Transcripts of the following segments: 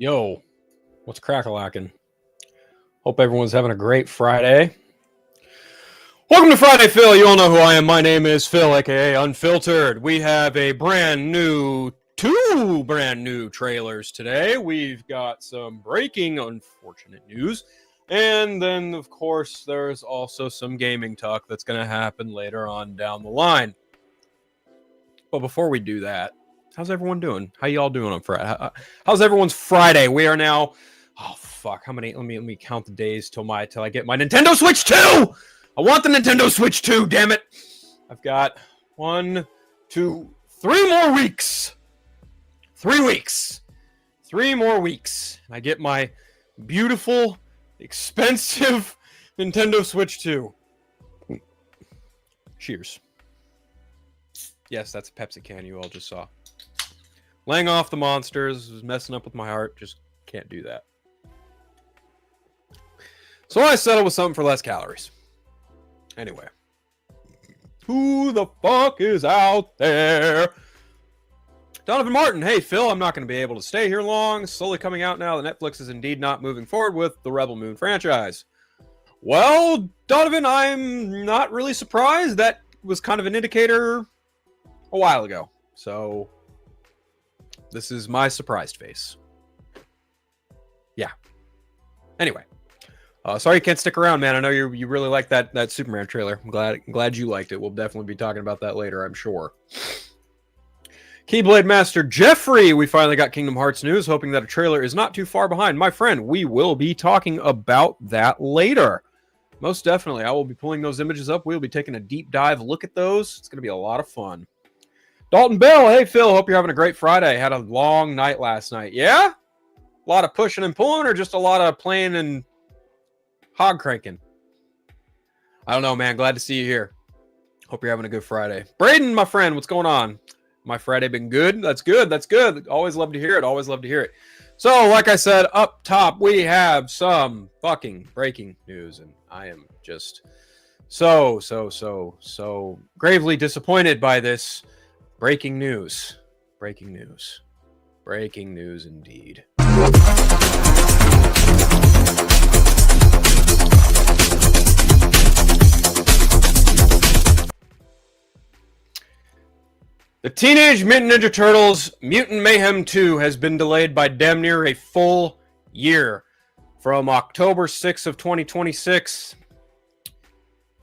Yo, what's crack-a-lackin'? Hope everyone's having a great Friday. Welcome to Friday Phil. You all know who I am. My name is Phil, aka Unfiltered. We have two brand new trailers today. We've got some breaking, unfortunate news. And then, of course, there's also some gaming talk that's going to happen later on down the line. But before we do that, how's everyone doing? How y'all doing on Friday? How's everyone's Friday? We are now... Oh, fuck. How many... Let me count the days till I get my Nintendo Switch 2! I want the Nintendo Switch 2, damn it! I've got 1, 2, 3 more weeks! 3 weeks! 3 more weeks. And I get my beautiful, expensive Nintendo Switch 2. Cheers. Yes, that's a Pepsi can you all just saw. Laying off the monsters was messing up with my heart. Just can't do that. So I settled with something for less calories. Anyway. Who the fuck is out there? Donovan Martin. Hey, Phil, I'm not going to be able to stay here long. Slowly coming out now that Netflix is indeed not moving forward with the Rebel Moon franchise. Well, Donovan, I'm not really surprised. That was kind of an indicator a while ago. So, this is my surprised face. Yeah. Anyway. Sorry you can't stick around, man. I know you really like that Superman trailer. I'm glad you liked it. We'll definitely be talking about that later, I'm sure. Keyblade Master Jeffrey, we finally got Kingdom Hearts news, hoping that a trailer is not too far behind. My friend, we will be talking about that later. Most definitely. I will be pulling those images up. We'll be taking a deep dive look at those. It's going to be a lot of fun. Dalton Bell, hey Phil, hope you're having a great Friday. Had a long night last night. Yeah? A lot of pushing and pulling, or just a lot of playing and hog cranking? I don't know, man. Glad to see you here. Hope you're having a good Friday. Braden, my friend, what's going on? My Friday been good? That's good. That's good. Always love to hear it. Always love to hear it. So, like I said, up top, we have some fucking breaking news, and I am just so gravely disappointed by this breaking news. Breaking news. Breaking news indeed. The Teenage Mutant Ninja Turtles Mutant Mayhem 2 has been delayed by damn near a full year, from October 6th of 2026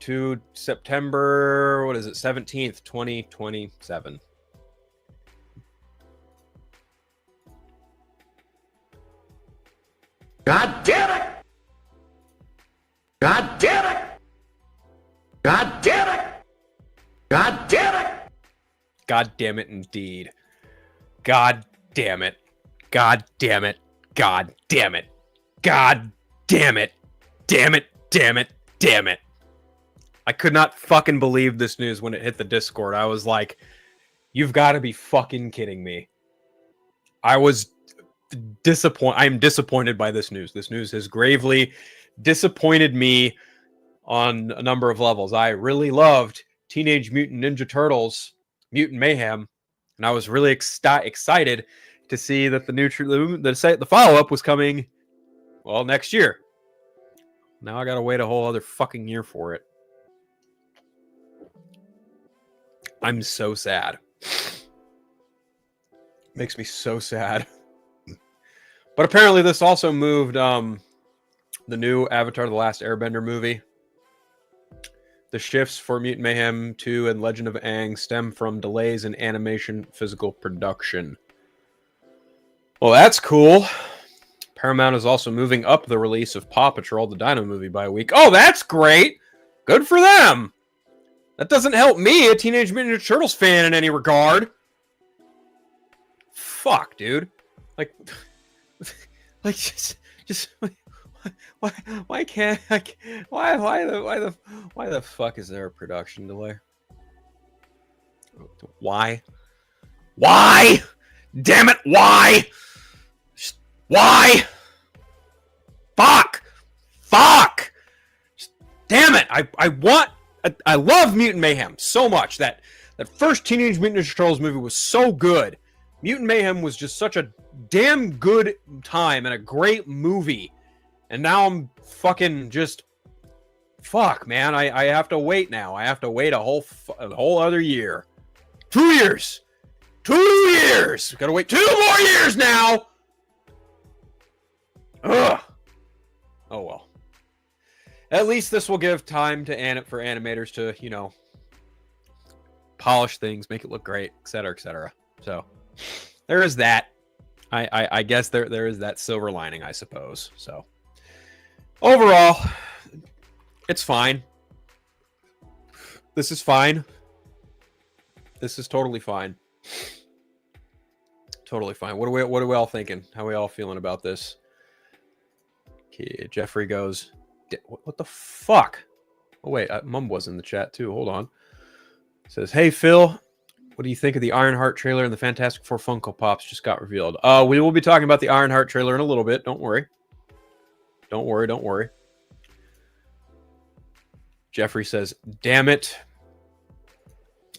to September, 17th, 2027. God damn it! God damn it! God damn it! God damn it! God damn it, indeed. God damn it. God damn it. God damn it. God damn it. Damn it. Damn it. Damn it. I could not fucking believe this news when it hit the Discord. I was like, you've got to be fucking kidding me. I was disappointed. I am disappointed by this news. This news has gravely disappointed me on a number of levels. I really loved Teenage Mutant Ninja Turtles Mutant Mayhem, and I was really excited to see that the follow-up was coming, well, next year. Now I gotta wait a whole other fucking year for it. I'm so sad. Makes me so sad. But apparently this also moved the new Avatar: The Last Airbender movie. The shifts for Mutant Mayhem 2 and Legend of Aang stem from delays in animation physical production. Well, that's cool. Paramount is also moving up the release of Paw Patrol: The Dino Movie by a week. Oh, that's great! Good for them! That doesn't help me, a Teenage Mutant Ninja Turtles fan, in any regard. Fuck, dude. Like just why can't I? Why the fuck is there a production delay? Why? Damn it! Why? Fuck! Damn it! I love Mutant Mayhem so much. That first Teenage Mutant Ninja Turtles movie was so good. Mutant Mayhem was just such a damn good time and a great movie. And now I'm fucking just... Fuck, man. I have to wait now. I have to wait a whole other year. 2 years! 2 years! Gotta wait 2 more years now! Ugh. Oh, well. At least this will give time to for animators to, you know, polish things, make it look great, etc., etc. So, there is that. I guess there is that silver lining, I suppose. So, overall, it's fine. This is fine. This is totally fine. Totally fine. What are we all thinking? How are we all feeling about this? Okay, Jeffrey goes, what the fuck? Oh, wait, Mum was in the chat too. Hold on. Says, hey, Phil, what do you think of the Ironheart trailer and the Fantastic Four Funko Pops just got revealed? We will be talking about the Ironheart trailer in a little bit. Don't worry. Don't worry. Don't worry. Jeffrey says, damn it.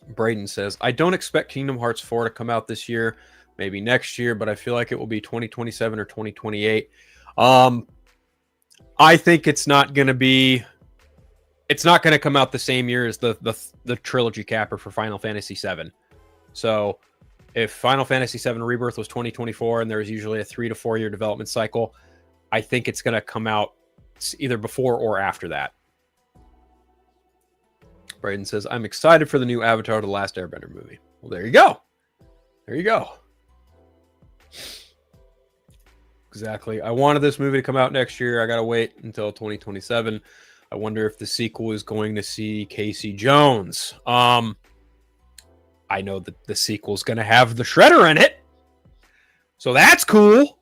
Braden says, I don't expect Kingdom Hearts 4 to come out this year. Maybe next year, but I feel like it will be 2027 or 2028. I think it's not going to come out the same year as the trilogy capper for Final Fantasy VII. So if Final Fantasy VII Rebirth was 2024 and there's usually a 3 to 4 year development cycle, I think it's going to come out either before or after that. Braden says, I'm excited for the new Avatar: The Last Airbender movie. Well, there you go. There you go. Exactly. I wanted this movie to come out next year. I got to wait until 2027. I wonder if the sequel is going to see Casey Jones. I know that the sequel is going to have the Shredder in it. So that's cool.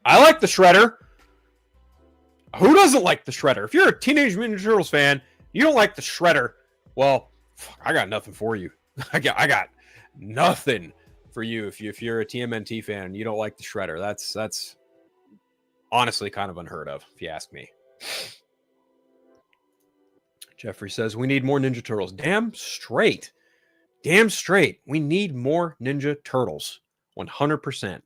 I like the Shredder. Who doesn't like the Shredder? If you're a Teenage Mutant Ninja Turtles fan, you don't like the Shredder, well, I got nothing for you. I got nothing for you if you're a TMNT fan and you don't like the Shredder. That's honestly kind of unheard of, if you ask me. Jeffrey says, we need more Ninja Turtles. Damn straight. Damn straight. We need more Ninja Turtles. 100%.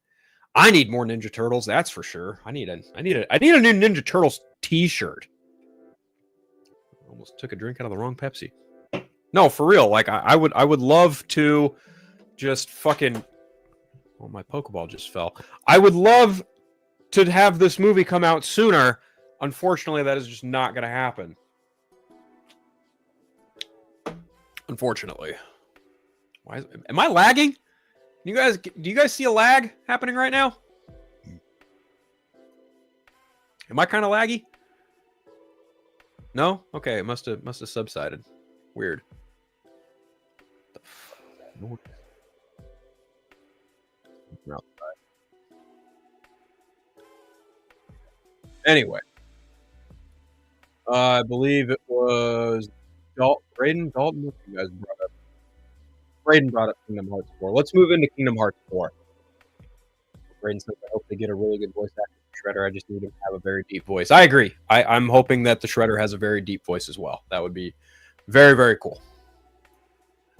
I need more Ninja Turtles, that's for sure. I need a new Ninja Turtles t-shirt. Almost took a drink out of the wrong Pepsi. No, for real. Like I would love to just fucking... Oh, my Pokeball just fell. I would love to have this movie come out sooner. Unfortunately, that is just not going to happen. Unfortunately. Am I lagging? Do you guys see a lag happening right now? Am I kind of laggy? No? Okay, it must have subsided. Weird. Anyway. I believe it was Dalton. What you guys brought up? Braden brought up Kingdom Hearts 4. Let's move into Kingdom Hearts 4. Braden says, I hope they get a really good voice actor for Shredder. I just need him to have a very deep voice. I agree. I'm hoping that the Shredder has a very deep voice as well. That would be very, very cool.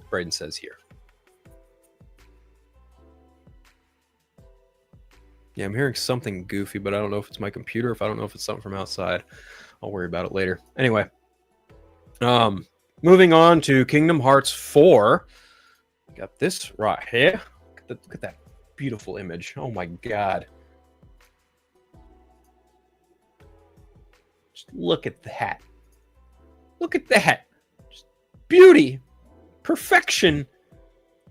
Braden says here. Yeah, I'm hearing something goofy, but I don't know if it's my computer, if I don't know if it's something from outside. I'll worry about it later. Anyway. Moving on to Kingdom Hearts 4. Got this right here. Look at that beautiful image. Oh my god. Just look at that. Look at that. Just beauty. Perfection.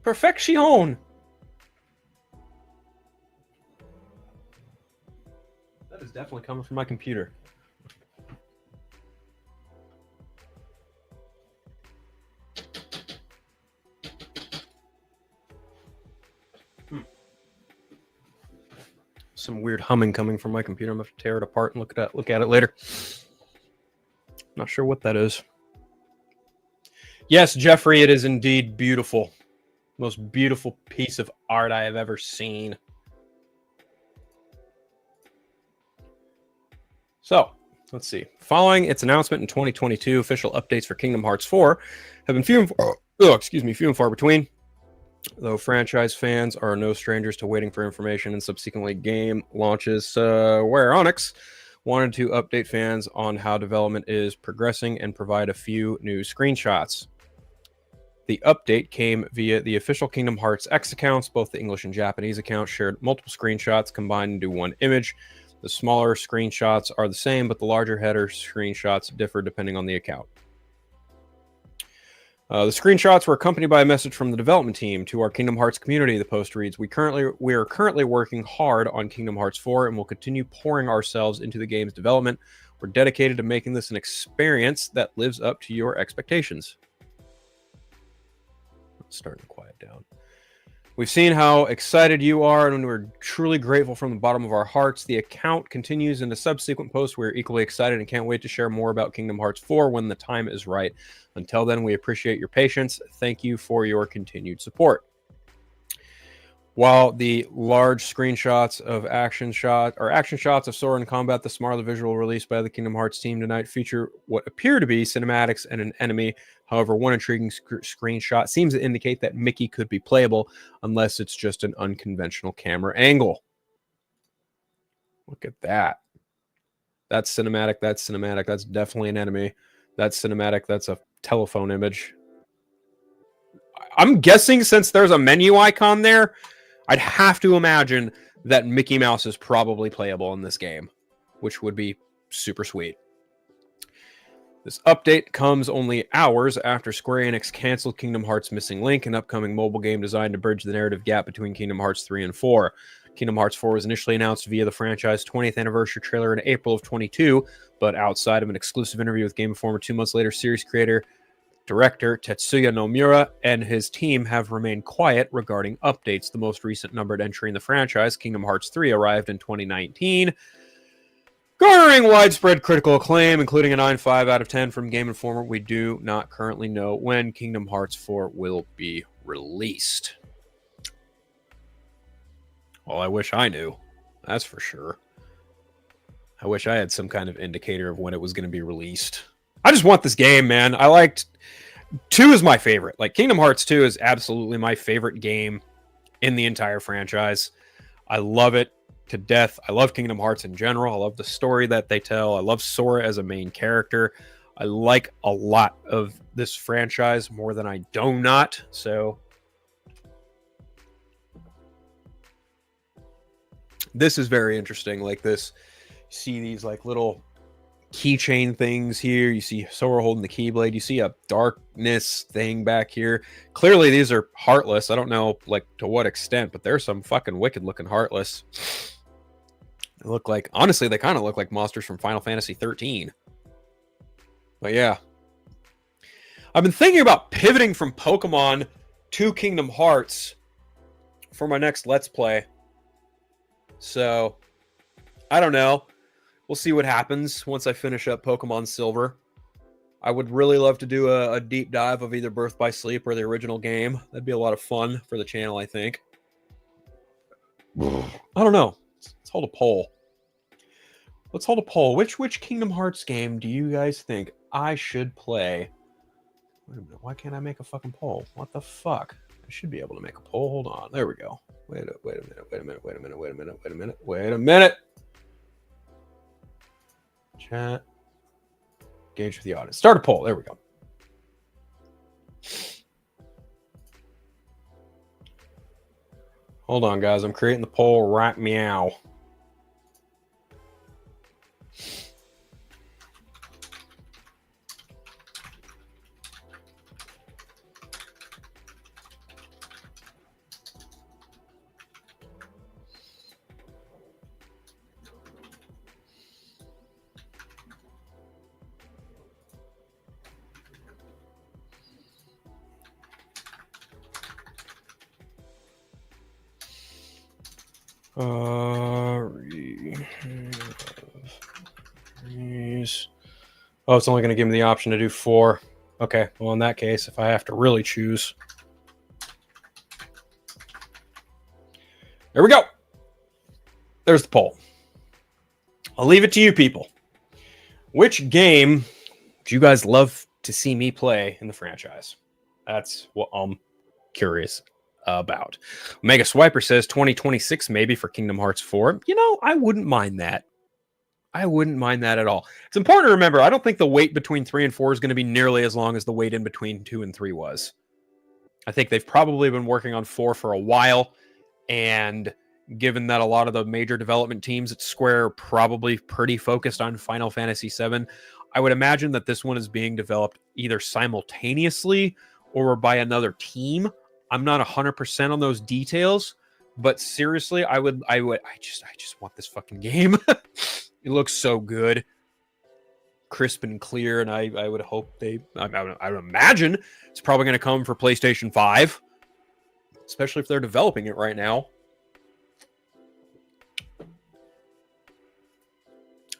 Perfection. That is definitely coming from my computer. Some weird humming coming from my computer. I'm gonna have to tear it apart and look at it later. Not sure what that is. Yes, Jeffrey, it is indeed beautiful. Most beautiful piece of art I have ever seen. So, let's see. Following its announcement in 2022, official updates for Kingdom Hearts 4 have been few and far between. Though franchise fans are no strangers to waiting for information and subsequently game launches, Square Enix wanted to update fans on how development is progressing and provide a few new screenshots. The update came via the official Kingdom Hearts X accounts. Both the English and Japanese accounts shared multiple screenshots combined into one image. The smaller screenshots are the same, but the larger header screenshots differ depending on the account. The screenshots were accompanied by a message from the development team to our Kingdom Hearts community. The post reads, we are currently working hard on Kingdom Hearts 4 and will continue pouring ourselves into the game's development. We're dedicated to making this an experience that lives up to your expectations. It's starting to quiet down. We've seen how excited you are, and we're truly grateful from the bottom of our hearts. The account continues in the subsequent posts. We're equally excited and can't wait to share more about Kingdom Hearts 4 when the time is right. Until then, we appreciate your patience. Thank you for your continued support. While the large screenshots of action shots of Sora in combat, the smaller visual released by the Kingdom Hearts team tonight feature what appear to be cinematics and an enemy. However, one intriguing screenshot seems to indicate that Mickey could be playable, unless it's just an unconventional camera angle. Look at that. That's cinematic. That's cinematic. That's definitely an enemy. That's cinematic. That's a telephone image. I'm guessing since there's a menu icon there, I'd have to imagine that Mickey Mouse is probably playable in this game, which would be super sweet. This update comes only hours after Square Enix canceled Kingdom Hearts Missing Link, an upcoming mobile game designed to bridge the narrative gap between Kingdom Hearts 3 and 4. Kingdom Hearts 4 was initially announced via the franchise's 20th anniversary trailer in April of 22, but outside of an exclusive interview with Game Informer 2 months later, series director Tetsuya Nomura and his team have remained quiet regarding updates. The most recent numbered entry in the franchise, Kingdom Hearts 3, arrived in 2019, garnering widespread critical acclaim, including a 9.5 out of 10 from Game Informer. We do not currently know when Kingdom Hearts 4 will be released. Well, I wish I knew. That's for sure. I wish I had some kind of indicator of when it was going to be released. I just want this game, man. 2 is my favorite. Like, Kingdom Hearts 2 is absolutely my favorite game in the entire franchise. I love it to death. I love Kingdom Hearts in general. I love the story that they tell. I love Sora as a main character. I like a lot of this franchise more than I do not. So this is very interesting. Like this, you see these like little keychain things here. You see Sora holding the Keyblade. You see a darkness thing back here. Clearly these are heartless. I don't know like to what extent, but there's some fucking wicked looking heartless. They look like, honestly, they kind of look like monsters from Final Fantasy 13. But yeah. I've been thinking about pivoting from Pokemon to Kingdom Hearts for my next Let's Play. So, I don't know. We'll see what happens once I finish up Pokemon Silver. I would really love to do a deep dive of either Birth by Sleep or the original game. That'd be a lot of fun for the channel, I think. I don't know. Let's hold a poll. Let's hold a poll. Which Kingdom Hearts game do you guys think I should play? Wait a minute. Why can't I make a fucking poll? What the fuck? I should be able to make a poll. Hold on. There we go. Wait a minute. Chat. Engage with the audience. Start a poll. There we go. Hold on, guys. I'm creating the poll right meow. Oh, it's only going to give me the option to do 4. Okay, well, in that case, if I have to really choose. There we go. There's the poll. I'll leave it to you people. Which game do you guys love to see me play in the franchise? That's what I'm curious about. Mega Swiper says 2026 maybe for Kingdom Hearts 4. You know, I wouldn't mind that. I wouldn't mind that at all. It's important to remember, I don't think the wait between 3 and 4 is going to be nearly as long as the wait in between 2 and 3 was. I think they've probably been working on 4 for a while, and given that a lot of the major development teams at Square are probably pretty focused on Final Fantasy VII, I would imagine that this one is being developed either simultaneously or by another team. I'm not 100% on those details, but seriously, I just want this fucking game. It looks so good, crisp and clear, and I would hope I would imagine it's probably going to come for PlayStation 5, especially if they're developing it right now.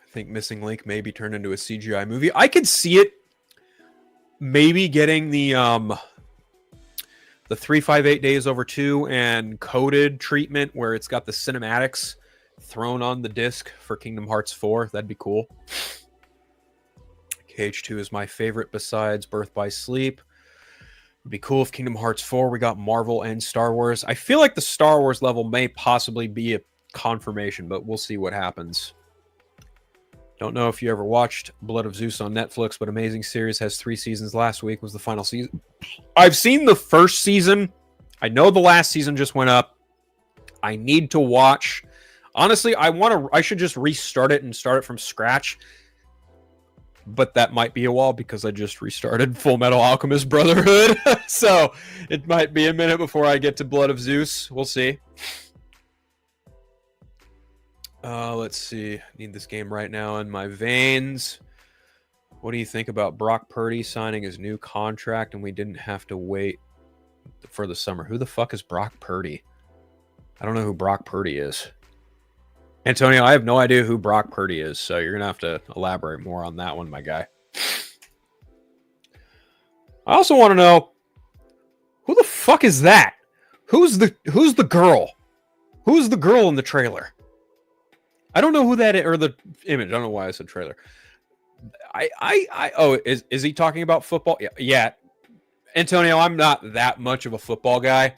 I think Missing Link may be turned into a CGI movie. I could see it maybe getting the 358 days over 2 and coded treatment where it's got the cinematics thrown on the disc for Kingdom Hearts 4. That'd be cool. KH2 is my favorite besides Birth by Sleep. It'd be cool if Kingdom Hearts 4 we got Marvel and Star Wars. I feel like the Star Wars level may possibly be a confirmation, but we'll see what happens. Don't know if you ever watched Blood of Zeus on Netflix, but amazing series, has 3 seasons. Last week was the final season. I've seen the first season. I know the last season just went up. I need to watch. Honestly, I should just restart it and start it from scratch. But that might be a while because I just restarted Full Metal Alchemist Brotherhood. So it might be a minute before I get to Blood of Zeus. We'll see. Let's see. Need this game right now in my veins. What do you think about Brock Purdy signing his new contract and we didn't have to wait for the summer? Who the fuck is Brock Purdy? I don't know who Brock Purdy is. Antonio, I have no idea who Brock Purdy is, so you're going to have to elaborate more on that one, my guy. I also want to know, who the fuck is that? Who's the girl? Who's the girl in the trailer? I don't know who that is, or the image. I don't know why I said trailer. Is he talking about football? Yeah. Antonio, I'm not that much of a football guy.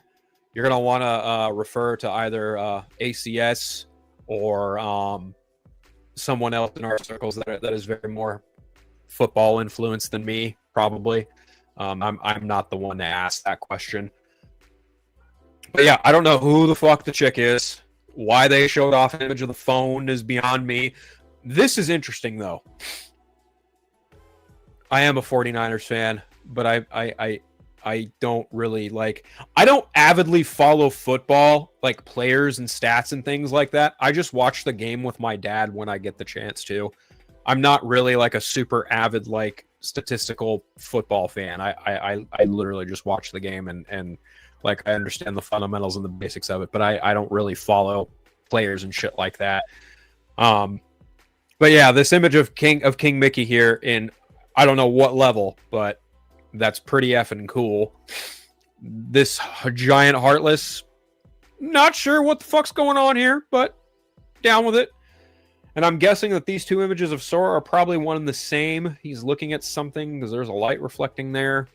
You're going to want to refer to either ACS or someone else in our circles that is very more football influenced than me, probably. I'm not the one to ask that question. But yeah, I don't know who the fuck the chick is. Why they showed off an image of the phone is beyond me. This is interesting, though. I am a 49ers fan, but I don't really like... I don't avidly follow football, like players and stats and things like that. I just watch the game with my dad when I get the chance to. I'm not really like a super avid, like, statistical football fan. I literally just watch the game and like, I understand the fundamentals and the basics of it, but I don't really follow players and shit like that. But yeah, this image of King Mickey here in, I don't know what level, but that's pretty effing cool. This giant Heartless, not sure what the fuck's going on here, but down with it. And I'm guessing that these two images of Sora are probably one and the same. He's looking at something because there's a light reflecting there.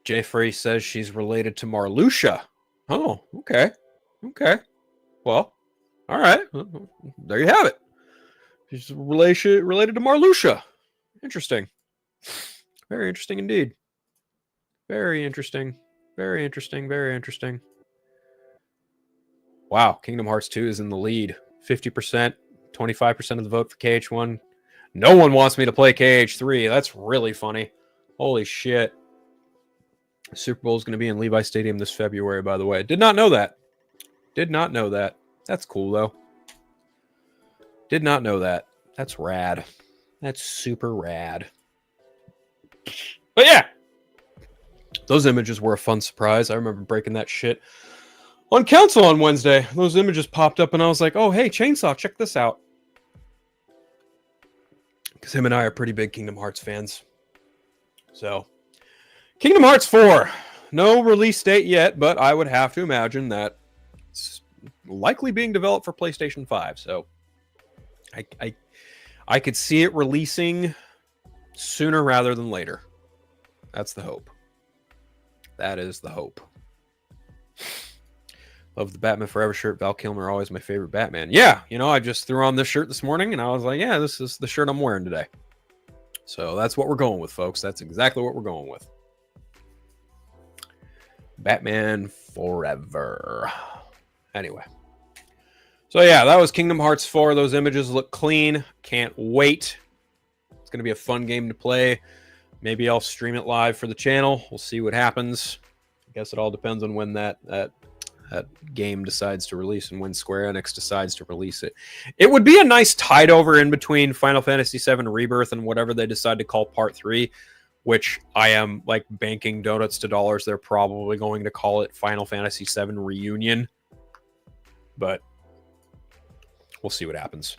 Jeffrey says she's related to Marluxia. Oh, okay. Okay. Well, all right. There you have it. She's related to Marluxia. Interesting. Very interesting indeed. Very interesting. Very interesting. Very interesting. Wow. Kingdom Hearts 2 is in the lead. 50%, 25% of the vote for KH1. No one wants me to play KH3. That's really funny. Holy shit. Super Bowl is going to be in Levi Stadium this February, by the way. Did not know that. Did not know that. That's cool, though. Did not know that. That's rad. That's super rad. But yeah, those images were a fun surprise. I remember breaking that shit on Council on Wednesday. Those images popped up, and I was like, oh, hey, Chainsaw, check this out. Because him and I are pretty big Kingdom Hearts fans. So... Kingdom Hearts 4. No release date yet, but I would have to imagine that it's likely being developed for PlayStation 5. So I could see it releasing sooner rather than later. That's the hope. That is the hope. Love the Batman Forever shirt. Val Kilmer, always my favorite Batman. Yeah, you know, I just threw on this shirt this morning, and I was like, yeah, this is the shirt I'm wearing today. So that's what we're going with, folks. That's exactly what we're going with. Batman Forever. Anyway. So yeah, that was Kingdom Hearts 4. Those images look clean. Can't wait. It's going to be a fun game to play. Maybe I'll stream it live for the channel. We'll see what happens. I guess it all depends on when that game decides to release and when Square Enix decides to release it. It would be a nice tide over in between Final Fantasy VII Rebirth and whatever they decide to call Part 3, which I am like banking donuts to dollars. They're probably going to call it Final Fantasy VII Reunion. But we'll see what happens.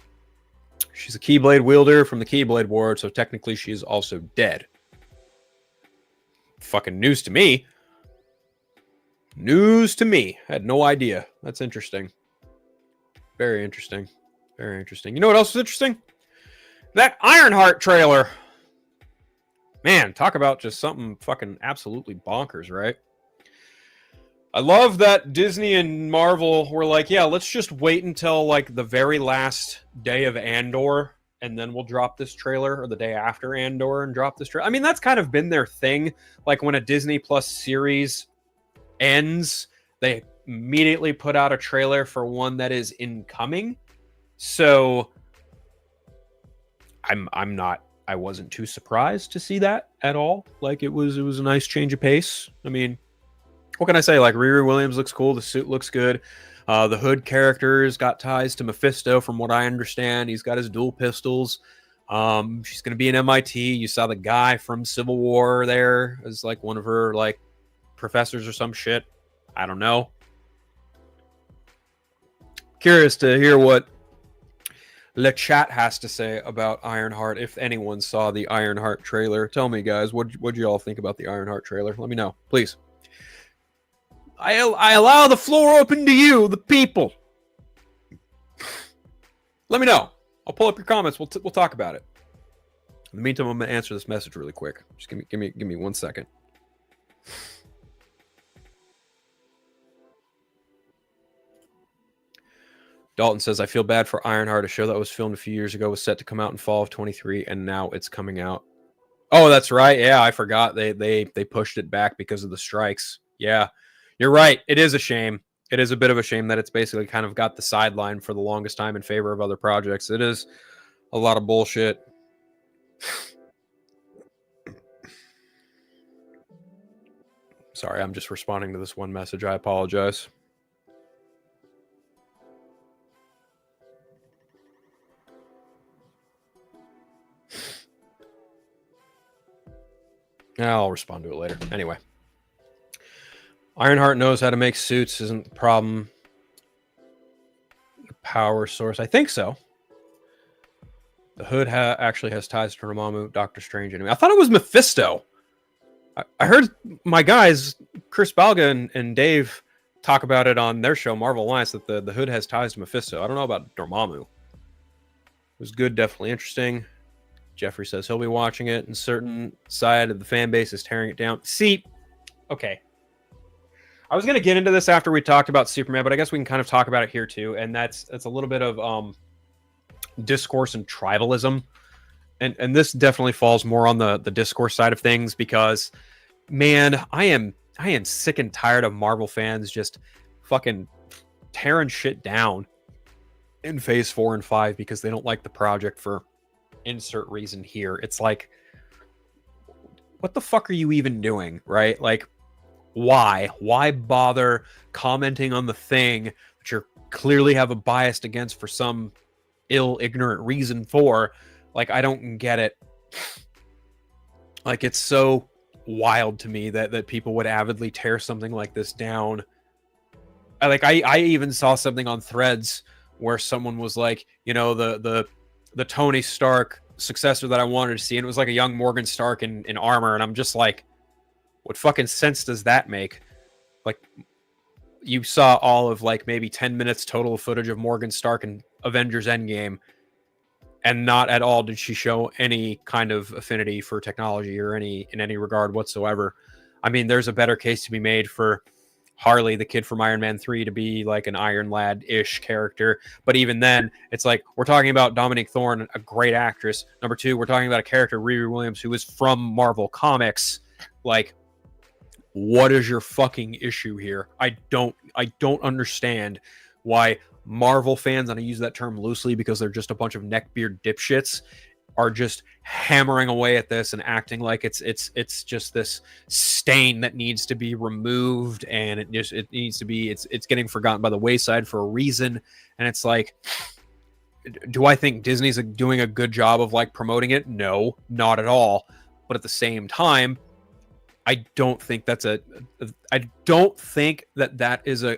She's a Keyblade wielder from the Keyblade War, so technically she is also dead. Fucking news to me. News to me. I had no idea. That's interesting. Very interesting. Very interesting. You know what else is interesting? That Ironheart trailer. Man, talk about just something fucking absolutely bonkers, right? I love that Disney and Marvel were like, yeah, let's just wait until like the very last day of Andor, and then we'll drop this trailer, or the day after Andor and drop this trailer. I mean, that's kind of been their thing. Like when a Disney Plus series ends, they immediately put out a trailer for one that is incoming. So I wasn't too surprised to see that at all. Like it was a nice change of pace. I mean, what can I say? Like Riri Williams looks cool. The suit looks good. The Hood character's got ties to Mephisto, from what I understand. He's got his dual pistols. She's going to be in MIT. You saw the guy from Civil War there as like one of her like professors or some shit. I don't know. Curious to hear what Le Chat has to say about Ironheart. If anyone saw the Ironheart trailer, tell me, guys, what'd you all think about the Ironheart trailer? Let me know, please. I allow the floor open to you, the people. Let me know. I'll pull up your comments. We'll talk about it. In the meantime, I'm gonna answer this message really quick. Just give me 1 second. Dalton says, I feel bad for Ironheart. A show that was filmed a few years ago was set to come out in fall of 23, and now it's coming out. Oh, that's right. Yeah, I forgot. They pushed it back because of the strikes. Yeah, you're right. It is a shame. It is a bit of a shame that it's basically kind of got the sideline for the longest time in favor of other projects. It is a lot of bullshit. Sorry, I'm just responding to this one message. I apologize. I'll respond to it later. Anyway. Ironheart knows how to make suits, isn't the problem. The power source. I think so. The Hood actually has ties to Dormammu, Doctor Strange. Anyway, I thought it was Mephisto. I heard my guys, Chris Balga and Dave, talk about it on their show, Marvel Alliance, that the Hood has ties to Mephisto. I don't know about Dormammu. It was good, definitely interesting. Jeffrey says he'll be watching it, and certain side of the fan base is tearing it down. See, okay. I was going to get into this after we talked about Superman, but I guess we can kind of talk about it here too. And that's a little bit of discourse and tribalism. And this definitely falls more on the discourse side of things because, man, I am sick and tired of Marvel fans just fucking tearing shit down in Phase 4 and 5 because they don't like the project for insert reason here. It's like, what the fuck are you even doing, right? Like, why bother commenting on the thing that you clearly have a bias against for some ignorant reason for? Like, I don't get it. Like, it's so wild to me that people would avidly tear something like this down. I even saw something on Threads where someone was like, you know, the Tony Stark successor that I wanted to see, and it was like a young Morgan Stark in armor, and I'm just like, what fucking sense does that make? Like, you saw all of like maybe 10 minutes total of footage of Morgan Stark in Avengers Endgame, and not at all did she show any kind of affinity for technology or in any regard whatsoever. I mean, there's a better case to be made for Harley, the kid from Iron Man 3, to be like an Iron Lad-ish character. But even then, it's like, we're talking about Dominique Thorne, a great actress. Number two, we're talking about a character, Riri Williams, who is from Marvel Comics. Like, what is your fucking issue here? I don't understand why Marvel fans, and I use that term loosely because they're just a bunch of neckbeard dipshits, are just hammering away at this and acting like it's just this stain that needs to be removed, and it needs to be, it's getting forgotten by the wayside for a reason. And it's like, do I think Disney's doing a good job of like promoting it? No, not at all. But at the same time, I don't think that's I don't think that is a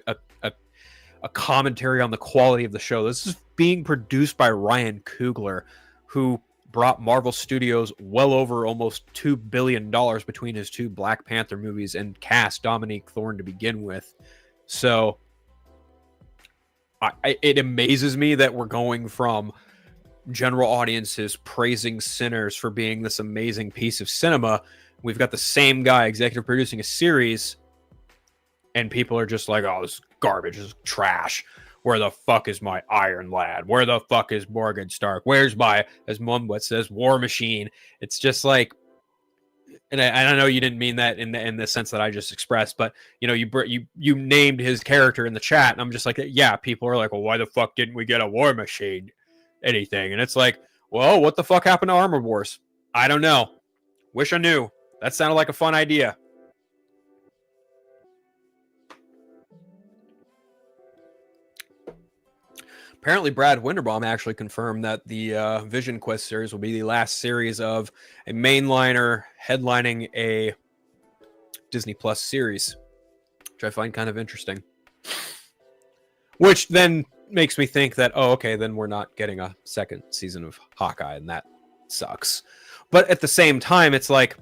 commentary on the quality of the show. This is being produced by Ryan Coogler, who brought Marvel Studios well over almost $2 billion between his two Black Panther movies and cast Dominique Thorne to begin with. So it amazes me that we're going from general audiences praising Sinners for being this amazing piece of cinema. We've got the same guy executive producing a series, and people are just like, oh, this is garbage, this is trash. Where the fuck is my Iron Lad? Where the fuck is Morgan Stark? Where's my, as Mumwet says, War Machine? It's just like, and I know you didn't mean that in the sense that I just expressed, but you know, you named his character in the chat, and I'm just like, yeah, people are like, well, why the fuck didn't we get a War Machine anything? And it's like, well, what the fuck happened to Armor Wars? I don't know. Wish I knew. That sounded like a fun idea. Apparently, Brad Winderbaum actually confirmed that the Vision Quest series will be the last series of a mainliner headlining a Disney Plus series, which I find kind of interesting. Which then makes me think that, oh, okay, then we're not getting a second season of Hawkeye, and that sucks. But at the same time, it's like,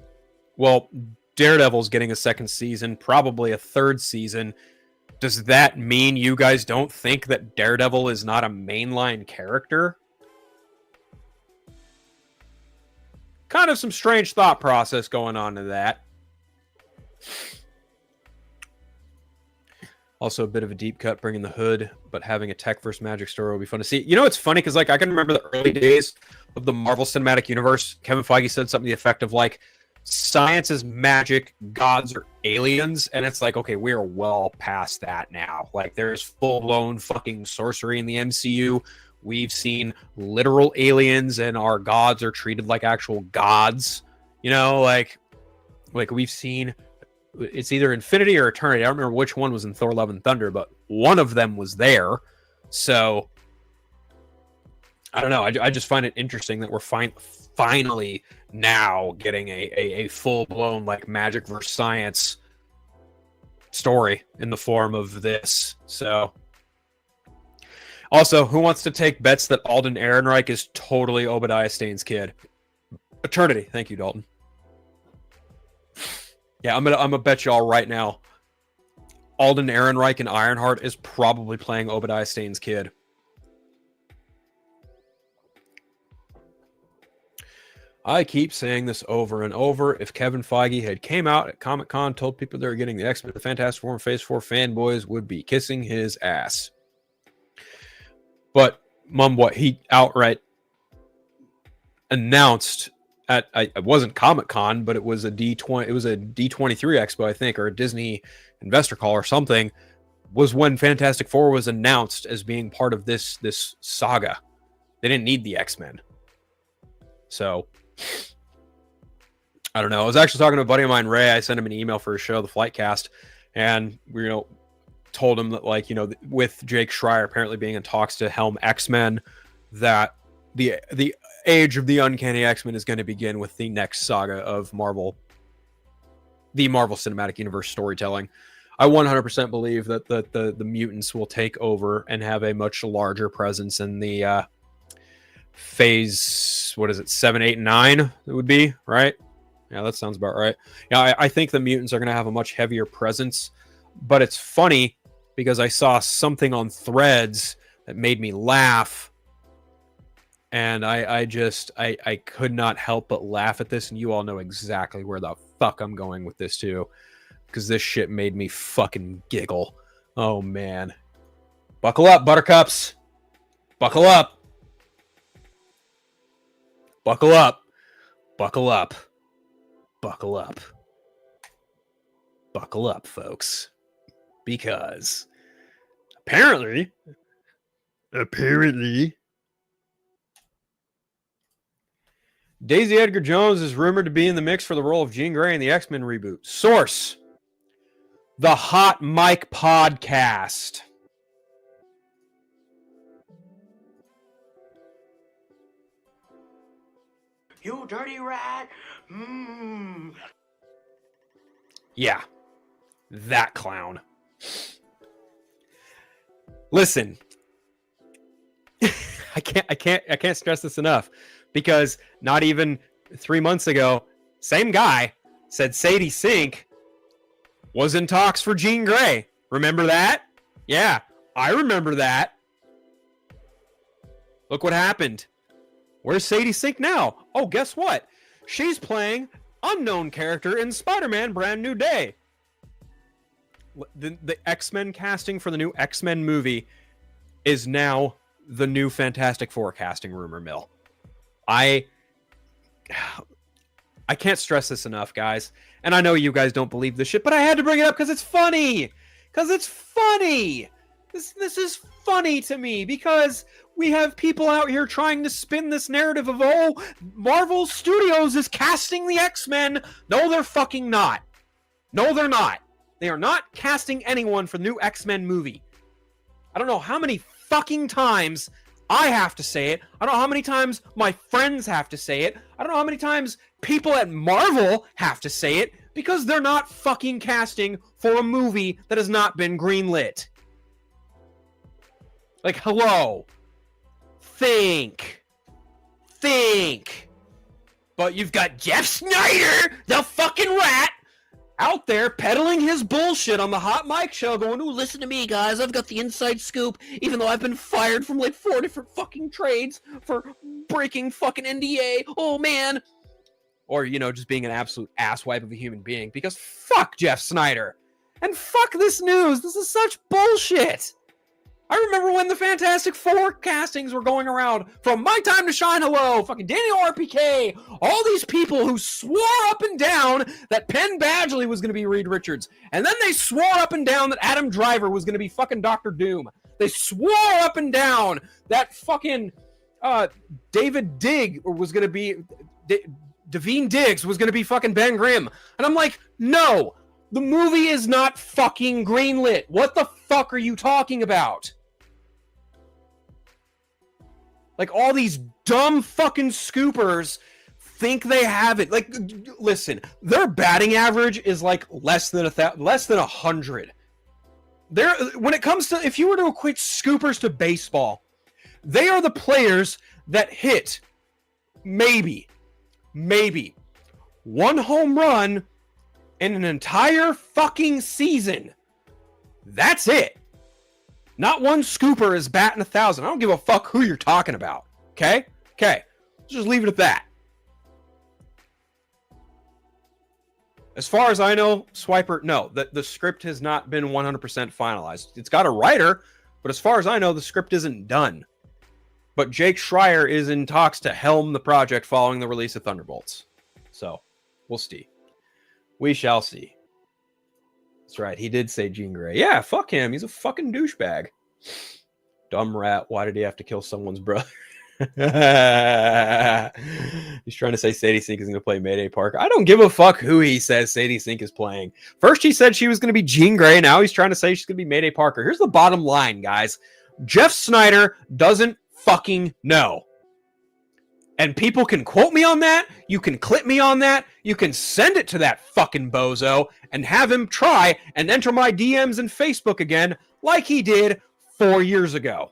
well, Daredevil's getting a second season, probably a third season. Does that mean you guys don't think that Daredevil is not a mainline character? Kind of some strange thought process going on to that. Also, a bit of a deep cut bringing the Hood, but having a tech versus magic story will be fun to see. You know, it's funny because, like, I can remember the early days of the Marvel Cinematic Universe. Kevin Feige said something to the effect of, like, science is magic, gods are aliens, and it's like, okay, we're well past that now. Like, there's full-blown fucking sorcery in the MCU. We've seen literal aliens, and our gods are treated like actual gods. You know, like we've seen, it's either Infinity or Eternity. I don't remember which one was in Thor: Love and Thunder, but one of them was there. So I don't know. I just find it interesting that we're finally now getting a full-blown like magic versus science story in the form of this. So also, who wants to take bets that Alden Ehrenreich is totally Obadiah Stane's kid? Eternity. Thank you, Dalton. Yeah, I'm gonna bet y'all right now, Alden Ehrenreich in Ironheart is probably playing Obadiah Stane's kid. I keep saying this over and over. If Kevin Feige had came out at Comic-Con, told people they were getting the X-Men, the Fantastic Four, and Phase 4, fanboys would be kissing his ass. But Mumwet, he outright announced at, it wasn't Comic-Con, but it was a D23 Expo, I think, or a Disney investor call or something, was when Fantastic Four was announced as being part of this saga. They didn't need the X-Men. So I don't know. I was actually talking to a buddy of mine, Ray. I sent him an email for his show, The Flightcast, and we, you know, told him that, like, you know, with Jake Schreier apparently being in talks to helm X-Men, that the age of the Uncanny X-Men is going to begin with the next saga of Marvel, the Marvel Cinematic Universe storytelling. I 100% believe that the mutants will take over and have a much larger presence in the phase, what is it, 7, 8, and 9 it would be, right? Yeah, that sounds about right. Yeah, I think the mutants are going to have a much heavier presence, but it's funny because I saw something on Threads that made me laugh, and I could not help but laugh at this, and you all know exactly where the fuck I'm going with this too. because this shit made me fucking giggle. Oh, man. Buckle up, buttercups. Buckle up. Buckle up. Buckle up. Buckle up. Buckle up, folks. Because apparently, Daisy Edgar Jones is rumored to be in the mix for the role of Jean Grey in the X-Men reboot. Source: The Hot Mic Podcast. You dirty rat. Yeah, that clown. Listen, I can't stress this enough, because not even 3 months ago, same guy said Sadie Sink was in talks for Jean Grey. Remember that? Yeah, I remember that. Look what happened. Where's Sadie Sink now? Oh, guess what? She's playing unknown character in Spider-Man Brand New Day. The X-Men casting for the new X-Men movie is now the new Fantastic Four casting rumor mill. I can't stress this enough, guys. And I know you guys don't believe this shit, but I had to bring it up because it's funny. Because it's funny. This is funny to me, because we have people out here trying to spin this narrative of, oh, Marvel Studios is casting the X-Men. No, they're fucking not. No, they're not. They are not casting anyone for the new X-Men movie. I don't know how many fucking times I have to say it. I don't know how many times my friends have to say it. I don't know how many times people at Marvel have to say it, because they're not fucking casting for a movie that has not been greenlit. Like, hello. Think. But you've got Jeff Snyder, the fucking rat, out there peddling his bullshit on the Hot Mic show, going, "Ooh, listen to me, guys. I've got the inside scoop, even though I've been fired from like 4 different fucking trades for breaking fucking NDA. Oh, man." Or, you know, just being an absolute asswipe of a human being, because fuck Jeff Snyder. And fuck this news. This is such bullshit. I remember when the Fantastic Four castings were going around. From My Time to Shine, hello, fucking Daniel RPK, all these people who swore up and down that Penn Badgley was going to be Reed Richards. And then they swore up and down that Adam Driver was going to be fucking Dr. Doom. They swore up and down that fucking David Digg was going to be... Devine Diggs was going to be fucking Ben Grimm. And I'm like, no, the movie is not fucking greenlit. What the fuck are you talking about? Like, all these dumb fucking scoopers think they have it. Like, listen, their batting average is like less than 100. When it comes to, if you were to equate scoopers to baseball, they are the players that hit maybe one home run in an entire fucking season. That's it. Not one scooper is batting 1,000. I don't give a fuck who you're talking about. Okay? Let's just leave it at that. As far as I know, Swiper, no, the script has not been 100% finalized. It's got a writer, but as far as I know, the script isn't done. But Jake Schreier is in talks to helm the project following the release of Thunderbolts. So, we'll see. We shall see. That's right, he did say Jean Grey. Yeah, fuck him. He's a fucking douchebag. Dumb rat. Why did he have to kill someone's brother? He's trying to say Sadie Sink is going to play Mayday Parker. I don't give a fuck who he says Sadie Sink is playing. First he said she was going to be Jean Grey. Now he's trying to say she's going to be Mayday Parker. Here's the bottom line, guys. Jeff Snyder doesn't fucking know. And people can quote me on that. You can clip me on that. You can send it to that fucking bozo and have him try and enter my DMs and Facebook again like he did 4 years ago.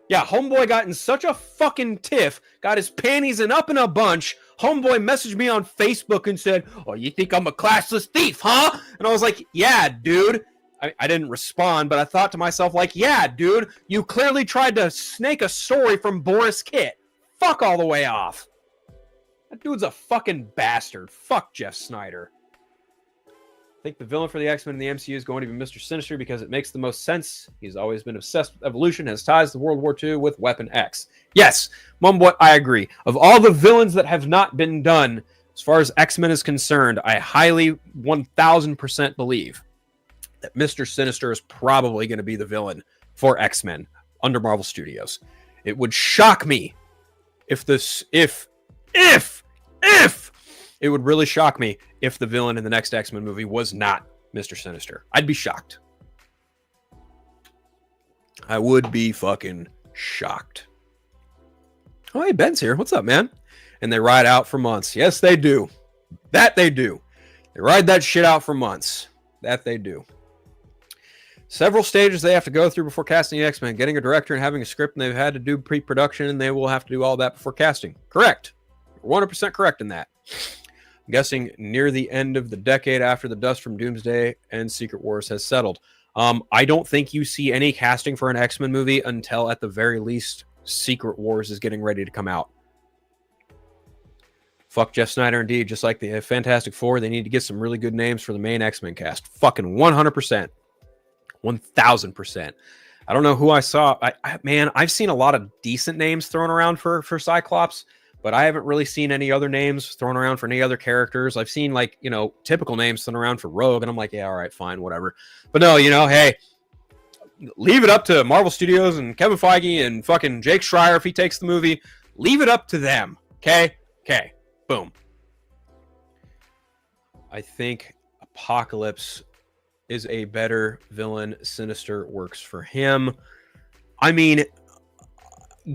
Yeah, homeboy got in such a fucking tiff, got his panties up in a bunch. Homeboy messaged me on Facebook and said, "Oh, you think I'm a classless thief, huh?" And I was like, "Yeah, dude." I didn't respond, but I thought to myself, like, "Yeah, dude, you clearly tried to snake a story from Boris Kitt. Fuck all the way off." That dude's a fucking bastard. Fuck Jeff Snyder. think the villain for the X-Men in the MCU is going to be Mr. Sinister because it makes the most sense. He's always been obsessed with evolution, has ties to World War II with Weapon X. Yes, Mumboy, I agree. Of all the villains that have not been done, as far as X-Men is concerned, I highly 1000% believe that Mr. Sinister is probably going to be the villain for X-Men under Marvel Studios. It would shock me if it would really shock me if the villain in the next X-Men movie was not Mr. Sinister. I'd be shocked. I would be fucking shocked. Oh, hey, Ben's here. What's up, man? And they ride out for months. Yes, they do. That they do. They ride that shit out for months. That they do. Several stages they have to go through before casting the X-Men. Getting a director and having a script, and they've had to do pre-production, and they will have to do all that before casting. Correct. 100% correct in that. I'm guessing near the end of the decade after the dust from Doomsday and Secret Wars has settled. I don't think you see any casting for an X-Men movie until, at the very least, Secret Wars is getting ready to come out. Fuck Jeff Snyder, indeed. Just like the Fantastic Four, they need to get some really good names for the main X-Men cast. Fucking 100%. 1000%. I don't know who I saw. Man, I've seen a lot of decent names thrown around for Cyclops, but I haven't really seen any other names thrown around for any other characters. I've seen, like, you know, typical names thrown around for Rogue, and I'm like, yeah, all right, fine, whatever. But no, you know, hey, leave it up to Marvel Studios and Kevin Feige and fucking Jake Schreier if he takes the movie. Leave it up to them, okay? Okay, boom. I think Apocalypse is a better villain. Sinister works for him. I mean,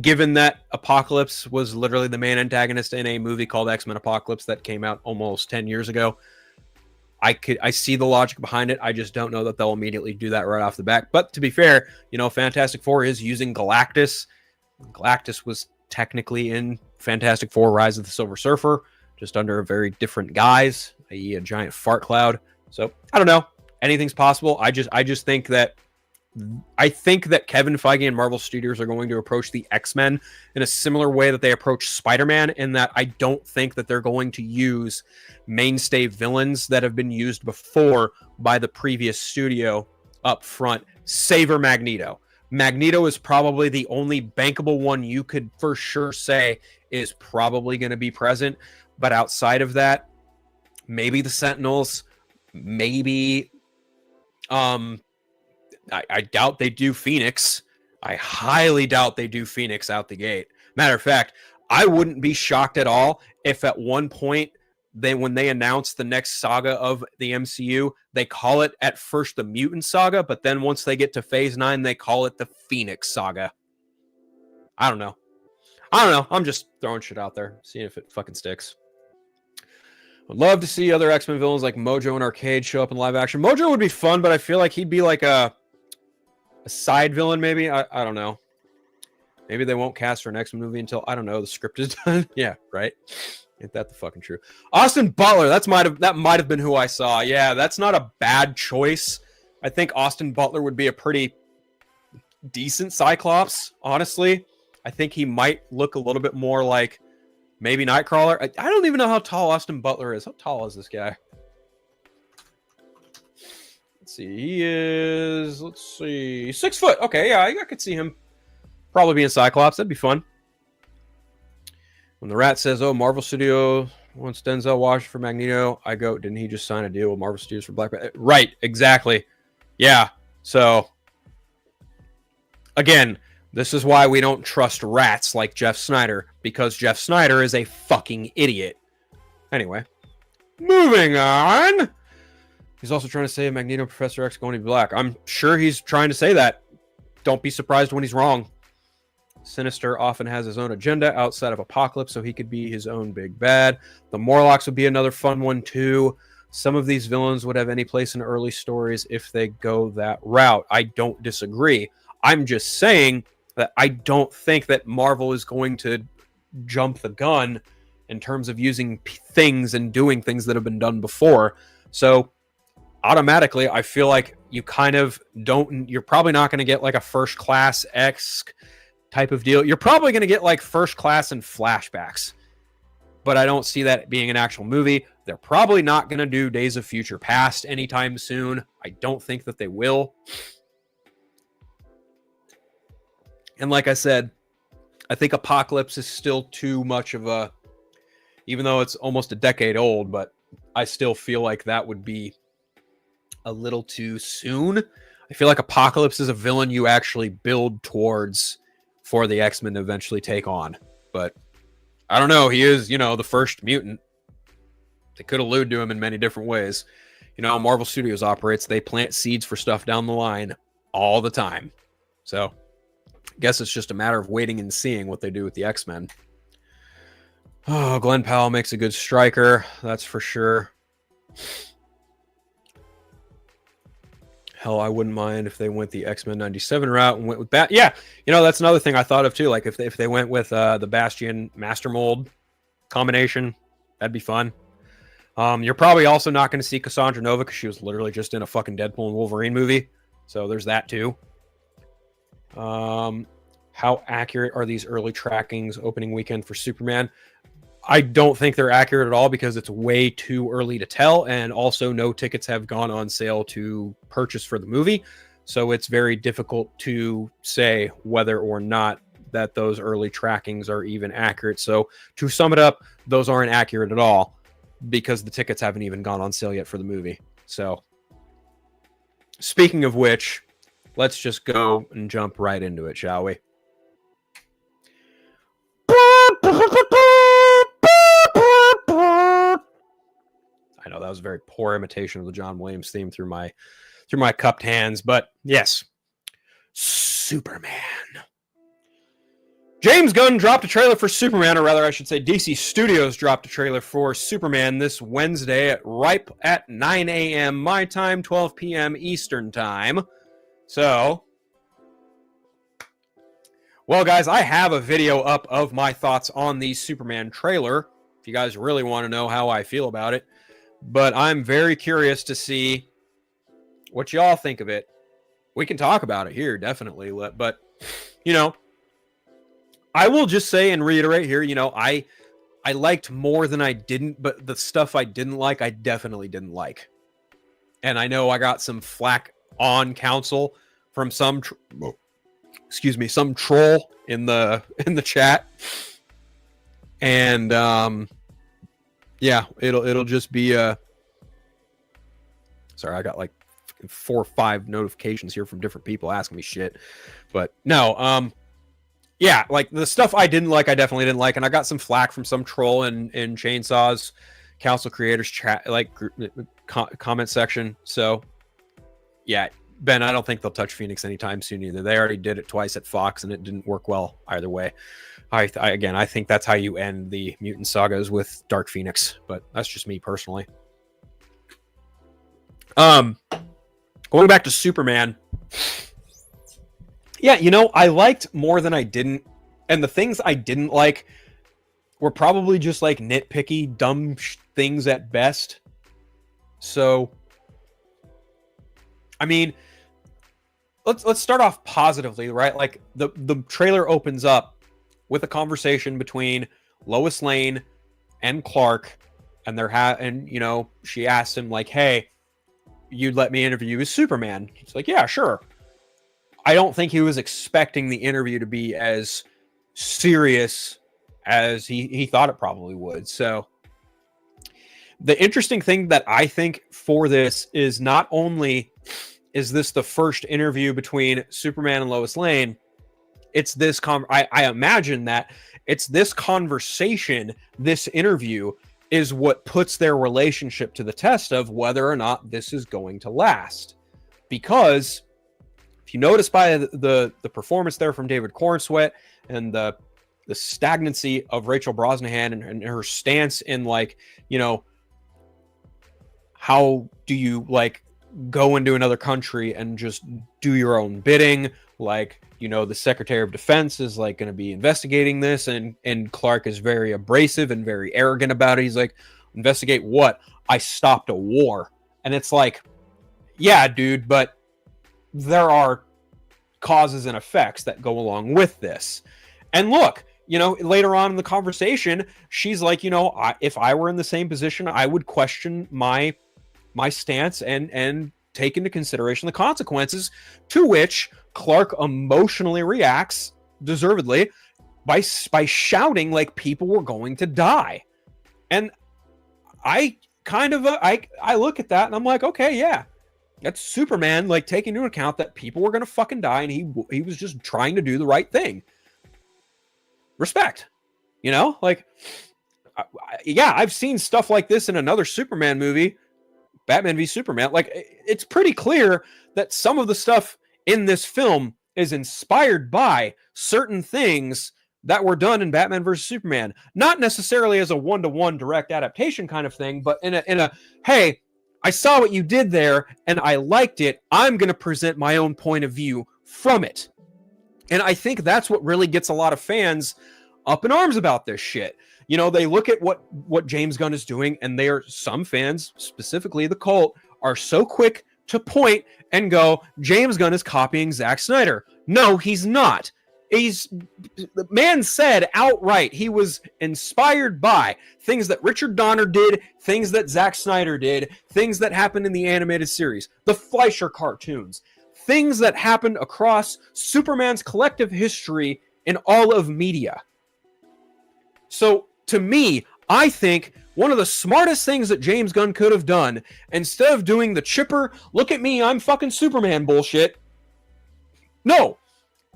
given that Apocalypse was literally the main antagonist in a movie called X-Men Apocalypse that came out almost 10 years ago, I see the logic behind it. I just don't know that they'll immediately do that right off the bat. But to be fair, you know, Fantastic Four is using Galactus. Galactus was technically in Fantastic Four Rise of the Silver Surfer, just under a very different guise, i.e. a giant fart cloud. So I don't know. Anything's possible. I just think that Kevin Feige and Marvel Studios are going to approach the X-Men in a similar way that they approach Spider-Man, in that I don't think that they're going to use mainstay villains that have been used before by the previous studio up front. Savor Magneto. Magneto is probably the only bankable one you could for sure say is probably going to be present. But outside of that, maybe the Sentinels, maybe I doubt they do Phoenix. I highly doubt they do Phoenix out the gate. Matter of fact, I wouldn't be shocked at all if at one point when they announce the next saga of the MCU, they call it at first the Mutant Saga, but then once they get to Phase 9, they call it the Phoenix Saga. I don't know. I'm just throwing shit out there, seeing if it fucking sticks. I'd love to see other X-Men villains like Mojo and Arcade show up in live action. Mojo would be fun, but I feel like he'd be like a side villain, maybe. I don't know. Maybe they won't cast for an X-Men movie until, I don't know, the script is done. Yeah, right? Ain't that the fucking true? Austin Butler, that might have been who I saw. Yeah, that's not a bad choice. I think Austin Butler would be a pretty decent Cyclops, honestly. I think he might look a little bit more like maybe Nightcrawler. I don't even know how tall Austin Butler is. How tall is this guy? Let's see. He is, he's 6 foot. Okay, yeah, I could see him probably being Cyclops. That'd be fun. When the rat says, oh, Marvel Studio wants Denzel Washington for Magneto, I go, didn't he just sign a deal with Marvel Studios for Black Panther? Right, exactly. Yeah, so, again, this is why we don't trust rats like Jeff Snyder, because Jeff Snyder is a fucking idiot. Anyway, moving on. He's also trying to say Magneto and Professor X going to be black. I'm sure he's trying to say that. Don't be surprised when he's wrong. Sinister often has his own agenda outside of Apocalypse, so he could be his own big bad. The Morlocks would be another fun one, too. Some of these villains would have any place in early stories if they go that route. I don't disagree. I'm just saying that I don't think that Marvel is going to jump the gun in terms of using things and doing things that have been done before. So automatically, I feel like you kind of don't, you're probably not going to get like a First Class X type of deal. You're probably going to get like First Class and flashbacks. but I don't see that being an actual movie. They're probably not going to do Days of Future Past anytime soon. I don't think that they will. And like I said, I think Apocalypse is still too much of a, even though it's almost a decade old, but I still feel like that would be a little too soon. I feel like Apocalypse is a villain you actually build towards for the X-Men to eventually take on. But I don't know. He is, the first mutant. They could allude to him in many different ways. How Marvel Studios operates, they plant seeds for stuff down the line all the time. So I guess it's just a matter of waiting and seeing what they do with the X-Men. Oh, Glenn Powell makes a good striker. That's for sure. Hell, I wouldn't mind if they went the X-Men 97 route and went with Bat. Yeah, that's another thing I thought of too. Like if they went with the Bastion Master Mold combination, that'd be fun. You're probably also not going to see Cassandra Nova because she was literally just in a fucking Deadpool and Wolverine movie. So there's that too. How accurate are these early trackings opening weekend for Superman? I don't think they're accurate at all because it's way too early to tell. And also no tickets have gone on sale to purchase for the movie. So it's very difficult to say whether or not that those early trackings are even accurate. So to sum it up, those aren't accurate at all because the tickets haven't even gone on sale yet for the movie. So speaking of which, let's just go and jump right into it, shall we? I know that was a very poor imitation of the John Williams theme through my cupped hands, but yes, Superman. James Gunn dropped a trailer for Superman, or rather I should say DC Studios dropped a trailer for Superman this Wednesday at 9 a.m. my time, 12 p.m. Eastern time. So, well, guys, I have a video up of my thoughts on the Superman trailer, if you guys really want to know how I feel about it. But I'm very curious to see what y'all think of it. We can talk about it here, definitely. But, I will just say and reiterate here, I liked more than I didn't, but the stuff I didn't like, I definitely didn't like. And I know I got some flack on council from some troll in the chat. And yeah, it'll just be sorry, I got like 4 or 5 notifications here from different people asking me shit. But no, yeah, like the stuff I didn't like, I definitely didn't like, and I got some flack from some troll in Chainsaw's council creators chat, like comment section. So yeah, Ben, I don't think they'll touch Phoenix anytime soon either. They already did it twice at Fox, and it didn't work well either way. I think that's how you end the mutant sagas with Dark Phoenix, but that's just me personally. Going back to Superman. Yeah, I liked more than I didn't. And the things I didn't like were probably just like nitpicky, dumb things at best. So, I mean, let's start off positively, right? Like the trailer opens up with a conversation between Lois Lane and Clark, and she asks him like, "Hey, you'd let me interview you as Superman?" He's like, "Yeah, sure." I don't think he was expecting the interview to be as serious as he thought it probably would. So the interesting thing that I think for this is not only is this the first interview between Superman and Lois Lane, it's this I imagine that it's this conversation, this interview is what puts their relationship to the test of whether or not this is going to last. Because if you notice by the performance there from David Cornsweet and the stagnancy of Rachel Brosnahan and her stance in like, how do you like go into another country and just do your own bidding? Like, the Secretary of Defense is like going to be investigating this, and Clark is very abrasive and very arrogant about it. He's like, investigate what? I stopped a war. And it's like, yeah, dude, but there are causes and effects that go along with this. And look, later on in the conversation, she's like, if I were in the same position, I would question my stance and take into consideration the consequences, to which Clark emotionally reacts, deservedly, by shouting like people were going to die. And I look at that and I'm like, okay, yeah, that's Superman, like, taking into account that people were going to fucking die, and he was just trying to do the right thing. Respect, like, yeah, I've seen stuff like this in another Superman movie, Batman v Superman. Like, it's pretty clear that some of the stuff in this film is inspired by certain things that were done in Batman versus Superman, not necessarily as a one-to-one direct adaptation kind of thing, but in a hey, I saw what you did there and I liked it, I'm going to present my own point of view from it. And I think that's what really gets a lot of fans up in arms about this shit. They look at what James Gunn is doing, and some fans, specifically the cult, are so quick to point and go, James Gunn is copying Zack Snyder. No, he's not. The man said outright he was inspired by things that Richard Donner did, things that Zack Snyder did, things that happened in the animated series, the Fleischer cartoons, things that happened across Superman's collective history in all of media. So, to me, I think one of the smartest things that James Gunn could have done, instead of doing the chipper, look at me, I'm fucking Superman bullshit, no,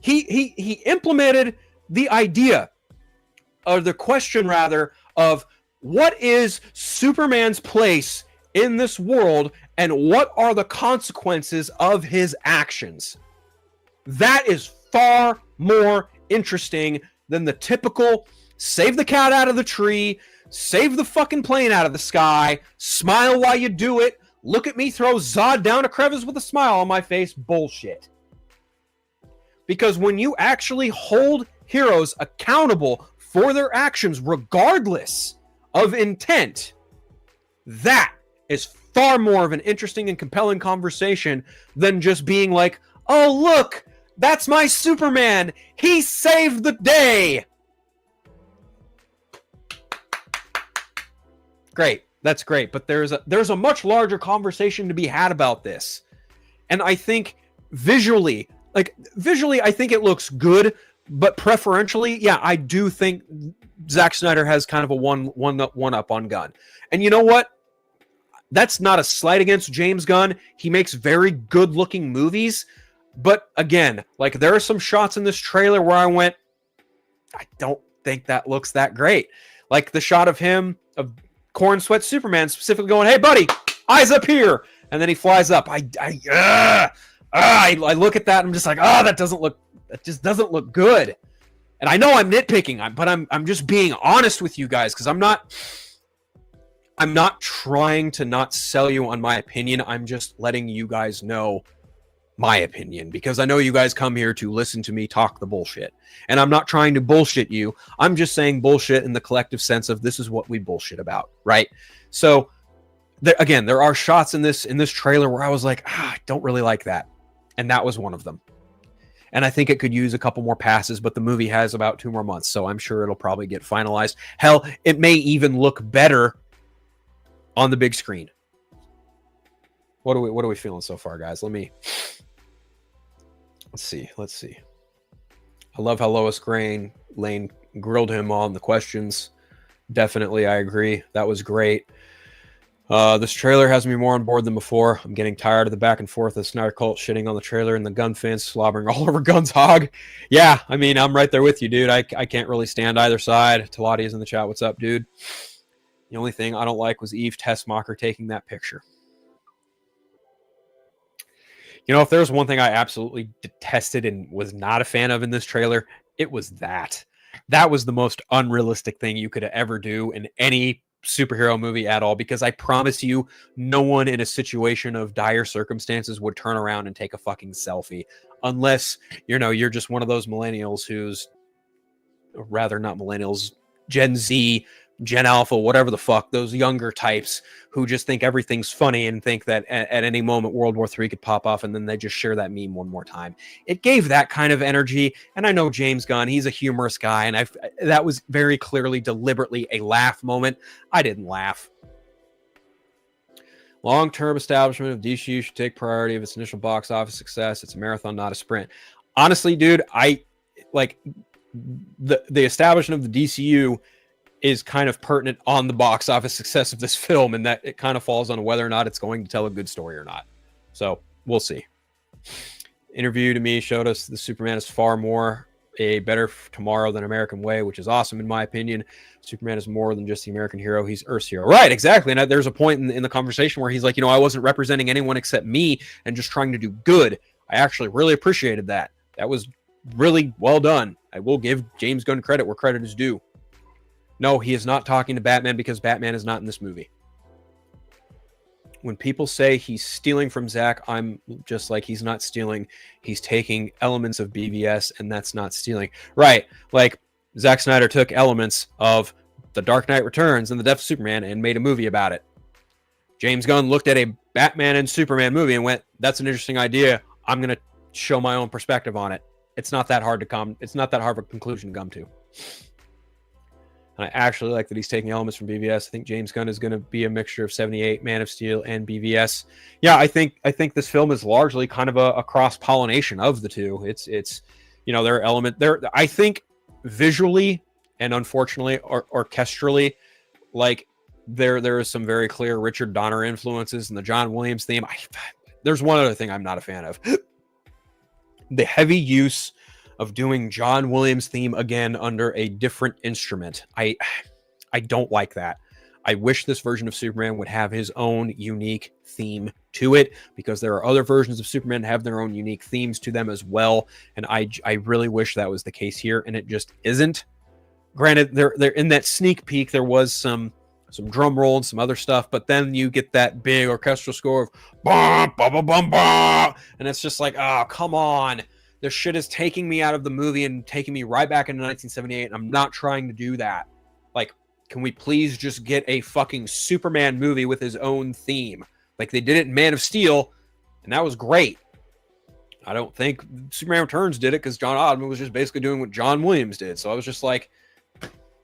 he implemented the idea, or the question rather, of what is Superman's place in this world and what are the consequences of his actions. That is far more interesting than the typical save the cat out of the tree, save the fucking plane out of the sky, smile while you do it, look at me throw Zod down a crevice with a smile on my face bullshit. Because when you actually hold heroes accountable for their actions, regardless of intent, that is far more of an interesting and compelling conversation than just being like, oh, look, that's my Superman. He saved the day. Great. That's great. But there's a much larger conversation to be had about this. And I think visually, I think it looks good, but preferentially, yeah, I do think Zack Snyder has kind of a one up on Gunn. And you know what? That's not a slight against James Gunn. He makes very good looking movies. But again, like, there are some shots in this trailer where I went, I don't think that looks that great. Like the shot of him, of Corn Sweat Superman, specifically going, hey buddy, eyes up here. And then he flies up. I look at that and I'm just like, that just doesn't look good. And I know I'm nitpicking, but I'm just being honest with you guys, because I'm not trying to not sell you on my opinion. I'm just letting you guys know my opinion, because I know you guys come here to listen to me talk the bullshit. And I'm not trying to bullshit you. I'm just saying bullshit in the collective sense of this is what we bullshit about, right? So there are shots in this trailer where I was like, I don't really like that. And that was one of them. And I think it could use a couple more passes, but the movie has about 2 more months, so I'm sure it'll probably get finalized. Hell, it may even look better on the big screen. What are we feeling so far, guys? Let's see. I love how Lois Lane grilled him on the questions. Definitely, I agree. That was great. This trailer has me more on board than before. I'm getting tired of the back and forth of Snyder Cult shitting on the trailer and the Gun fans slobbering all over Gun's hog. Yeah, I mean, I'm right there with you, dude. I can't really stand either side. Talati is in the chat. What's up, dude? The only thing I don't like was Eve Tessmacher taking that picture. If there's one thing I absolutely detested and was not a fan of in this trailer, it was that. That was the most unrealistic thing you could ever do in any superhero movie at all, because I promise you, no one in a situation of dire circumstances would turn around and take a fucking selfie, unless, you're just one of those millennials who's, rather not millennials, Gen Z, Gen Alpha, whatever the fuck, those younger types who just think everything's funny and think that at any moment World War III could pop off, and then they just share that meme one more time. It gave that kind of energy, and I know James Gunn, he's a humorous guy, and that was very clearly, deliberately a laugh moment. I didn't laugh. Long-term establishment of DCU should take priority of its initial box office success. It's a marathon, not a sprint. Honestly, dude, I like the establishment of the DCU is kind of pertinent on the box office success of this film, and that it kind of falls on whether or not it's going to tell a good story or not. So we'll see. Interview to me showed us the Superman is far more a better tomorrow than American Way, which is awesome in my opinion. Superman is more than just the American hero. He's Earth's hero. Right, exactly. And there's a point in the conversation where he's like, I wasn't representing anyone except me and just trying to do good. I actually really appreciated that. That was really well done. I will give James Gunn credit where credit is due. No, he is not talking to Batman because Batman is not in this movie. When people say he's stealing from Zack, I'm just like, he's not stealing. He's taking elements of BVS, and that's not stealing. Right. Like, Zack Snyder took elements of The Dark Knight Returns and The Death of Superman and made a movie about it. James Gunn looked at a Batman and Superman movie and went, that's an interesting idea. I'm going to show my own perspective on it. It's not that hard to come. It's not that hard of a conclusion to come to. And I actually like that he's taking elements from BVS. I think James Gunn is going to be a mixture of 78, Man of Steel, and BVS. Yeah, I think this film is largely kind of a cross-pollination of the two. It's there are element there. I think visually and unfortunately orchestrally, like there is some very clear Richard Donner influences in the John Williams theme. There's one other thing I'm not a fan of. The heavy use of doing John Williams theme again under a different instrument. I don't like that. I wish this version of Superman would have his own unique theme to it, because there are other versions of Superman that have their own unique themes to them as well. And I really wish that was the case here, and it just isn't. Granted, there in that sneak peek, there was some drum roll and some other stuff, but then you get that big orchestral score of bah, bah, bah, bah, bah, and it's just like, oh, come on. This shit is taking me out of the movie and taking me right back into 1978, and I'm not trying to do that. Like, can we please just get a fucking Superman movie with his own theme? Like they did it in Man of Steel, and that was great. I don't think Superman Returns did it because John Ottman was just basically doing what John Williams did. So I was just like,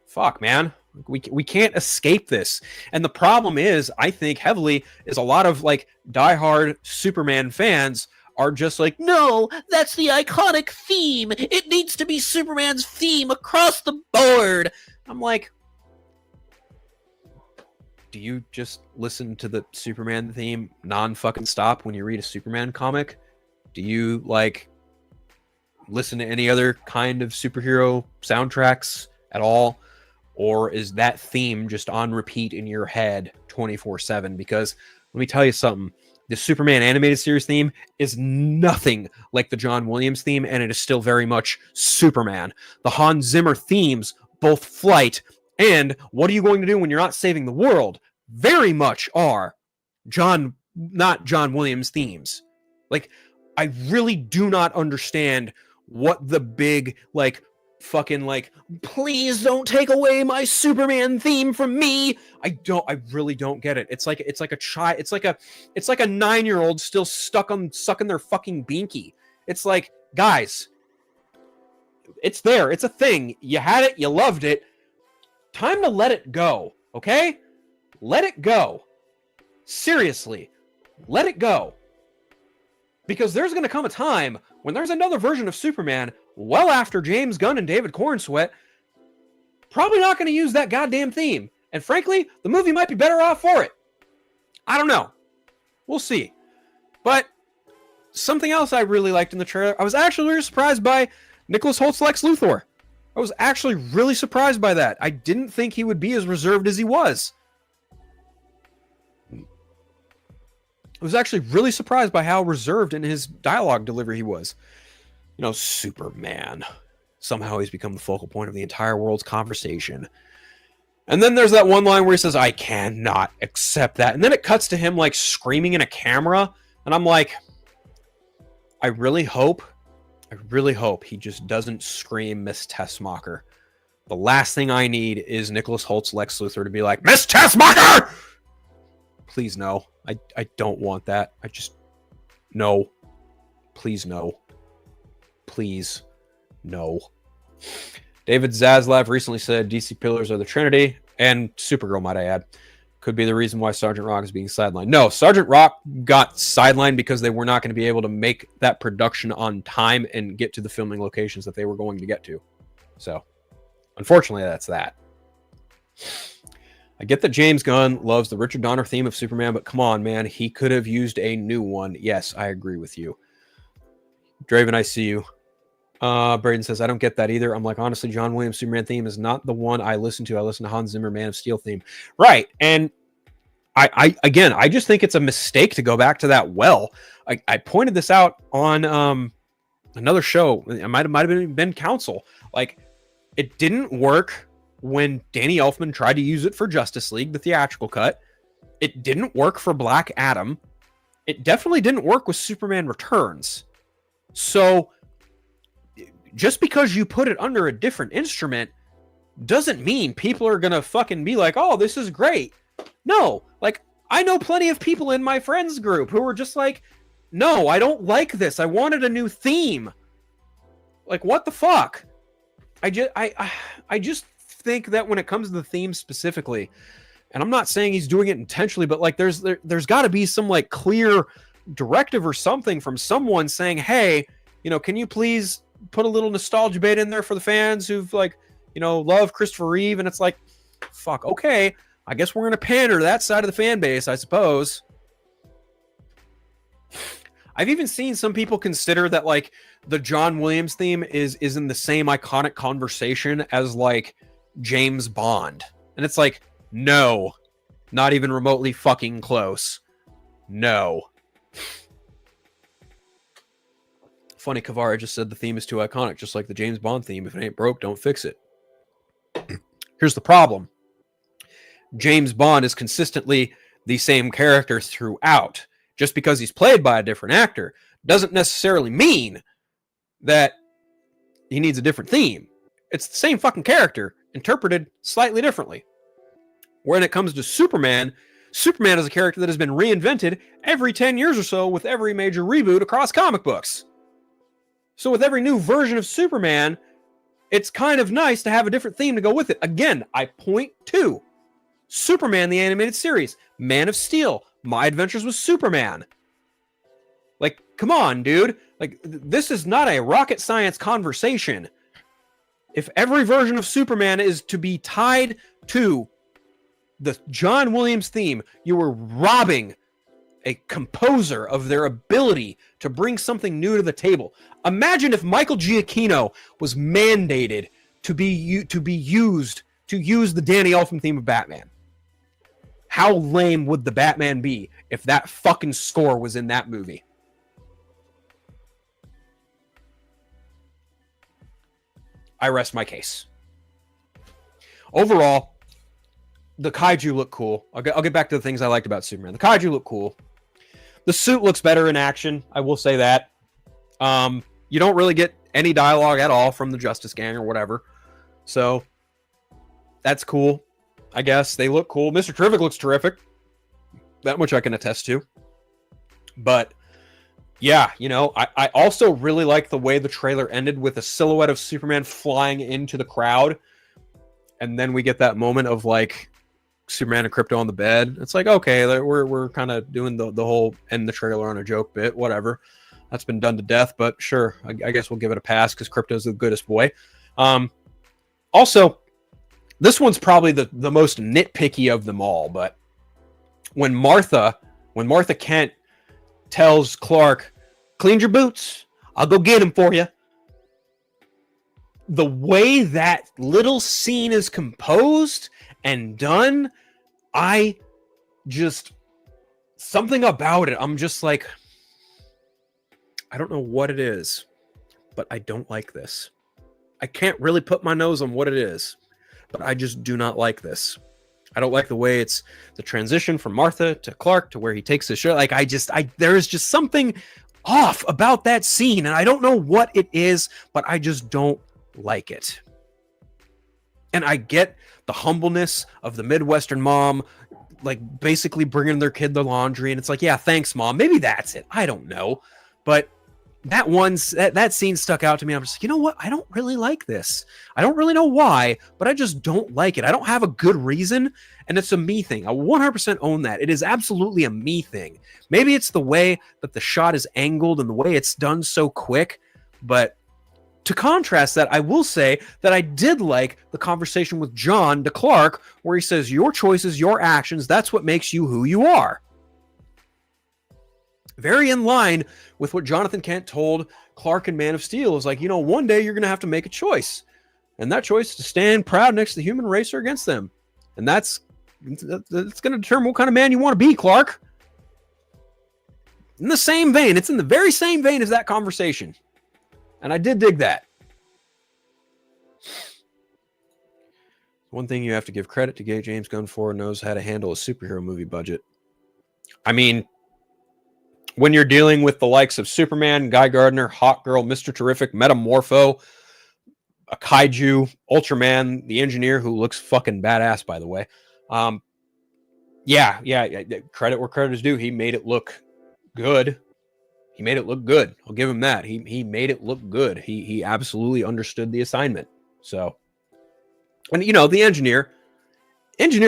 fuck, man. We can't escape this. And the problem is, I think heavily, is a lot of like diehard Superman fans are just like, no, that's the iconic theme. It needs to be Superman's theme across the board. I'm like, do you just listen to the Superman theme non-fucking stop when you read a Superman comic? Do you like listen to any other kind of superhero soundtracks at all? Or is that theme just on repeat in your head 24/7? Because let me tell you something. The Superman animated series theme is nothing like the John Williams theme, and it is still very much Superman. The Hans Zimmer themes, both Flight and What Are You Going to Do When You're Not Saving the World, very much are not John Williams themes. Like, I really do not understand what the big, like, fucking like, please don't take away my Superman theme from me. I really don't get it. It's like a child. It's like a 9-year-old still stuck on sucking their fucking binky. It's like, guys, it's there. It's a thing. You had it. You loved it. Time to let it go. Okay? Let it go. Seriously. Let it go. Because there's going to come a time when there's another version of Superman well after James Gunn and David Cornsweet probably not going to use that goddamn theme. And frankly, the movie might be better off for it. I don't know. We'll see. But something else I really liked in the trailer, I was actually really surprised by Nicholas Holt's Lex Luthor. I was actually really surprised by that. I didn't think he would be as reserved as he was. I was actually really surprised by how reserved in his dialogue delivery he was. You know, Superman. Somehow he's become the focal point of the entire world's conversation. And then there's that one line where he says, I cannot accept that. And then it cuts to him like screaming in a camera. And I'm like, I really hope he just doesn't scream Miss Tessmacher. The last thing I need is Nicholas Holt's Lex Luthor to be like, Miss Tessmacher! Please, no. I don't want that. I just... No. Please, no. Please, no. David Zaslav recently said DC Pillars are the Trinity, and Supergirl, might I add, could be the reason why Sergeant Rock is being sidelined. No, Sergeant Rock got sidelined because they were not going to be able to make that production on time and get to the filming locations that they were going to get to. So, unfortunately, that's that. I get that James Gunn loves the Richard Donner theme of Superman, but come on, man. He could have used a new one. Yes, I agree with you. Draven, I see you. Braden says, I don't get that either. I'm like, honestly, John Williams' Superman theme is not the one I listen to. I listen to Hans Zimmer, Man of Steel theme. Right. And I just think it's a mistake to go back to that well. I pointed this out on another show. It might have been Council. Like, it didn't work when Danny Elfman tried to use it for Justice League, the theatrical cut. It didn't work for Black Adam. It definitely didn't work with Superman Returns. So just because you put it under a different instrument doesn't mean people are going to fucking be like, oh, this is great. No, like, I know plenty of people in my friends group who were just like, no, I don't like this. I wanted a new theme. Like, what the fuck? I just think that when it comes to the theme specifically, and I'm not saying he's doing it intentionally, but like there's got to be some like clear directive or something from someone saying, hey, you know, can you please put a little nostalgia bait in there for the fans who've like, you know, love Christopher Reeve? And it's like, fuck, okay, I guess we're going to pander to that side of the fan base, I suppose. I've even seen some people consider that like the John Williams theme is in the same iconic conversation as like James Bond. And it's like, no, not even remotely fucking close. No. Funny, Kavara just said the theme is too iconic, just like the James Bond theme. If it ain't broke, don't fix it. Here's the problem. James Bond is consistently the same character throughout. Just because he's played by a different actor doesn't necessarily mean that he needs a different theme. It's the same fucking character, interpreted slightly differently. When it comes to Superman, Superman is a character that has been reinvented every 10 years or so with every major reboot across comic books. So with every new version of Superman, it's kind of nice to have a different theme to go with it. Again, I point to Superman, the animated series, Man of Steel, My Adventures with Superman. Like, come on, dude. Like, this is not a rocket science conversation. If every version of Superman is to be tied to the John Williams theme, you were robbing a composer of their ability to bring something new to the table. Imagine if Michael Giacchino was mandated to use the Danny Elfman theme of Batman. How lame would the Batman be if that fucking score was in that movie? I rest my case. Overall, the kaiju look cool. I'll get back to the things I liked about Superman. The kaiju look cool. The suit looks better in action. I will say that. You don't really get any dialogue at all from the Justice Gang or whatever. So, that's cool. I guess they look cool. Mr. Terrific looks terrific. That much I can attest to. But, yeah, you know, I also really like the way the trailer ended with a silhouette of Superman flying into the crowd. And then we get that moment of, like, Superman and Krypto on the bed. It's like, okay, we're kind of doing the whole end the trailer on a joke bit, whatever. That's been done to death, but sure, I guess we'll give it a pass because Krypto's the goodest boy. Also, this one's probably the most nitpicky of them all, but when Martha Kent tells Clark, clean your boots, I'll go get him for you. The way that little scene is composed and done, something about it, I'm just like, I don't know what it is, but I don't like this. I can't really put my nose on what it is, but I just do not like this. I don't like the way it's the transition from Martha to Clark to where he takes his shirt. Like, there is just something off about that scene, and I don't know what it is, but I just don't like it. And I get the humbleness of the Midwestern mom, like basically bringing their kid the laundry. And it's like, yeah, thanks, mom. Maybe that's it. I don't know. But that scene stuck out to me. I'm just like, you know what? I don't really like this. I don't really know why, but I just don't like it. I don't have a good reason. And it's a me thing. I 100% own that. It is absolutely a me thing. Maybe it's the way that the shot is angled and the way it's done so quick. But to contrast that, I will say that I did like the conversation with John DeClark, where he says, your choices, your actions, that's what makes you who you are. Very in line with what Jonathan Kent told Clark in Man of Steel. Is like, one day you're going to have to make a choice. And that choice is to stand proud next to the human race or against them. And that's going to determine what kind of man you want to be, Clark. In the same vein, it's in the very same vein as that conversation. And I did dig that. One thing you have to give credit to Gay James Gunn for, knows how to handle a superhero movie budget. I mean, when you're dealing with the likes of Superman, Guy Gardner, Hawkgirl, Mr. Terrific, Metamorpho, a Kaiju, Ultraman, the Engineer, who looks fucking badass, by the way. Yeah, credit where credit is due. He made it look good. He made it look good. I'll give him that. He made it look good. He absolutely understood the assignment. So, and the engineer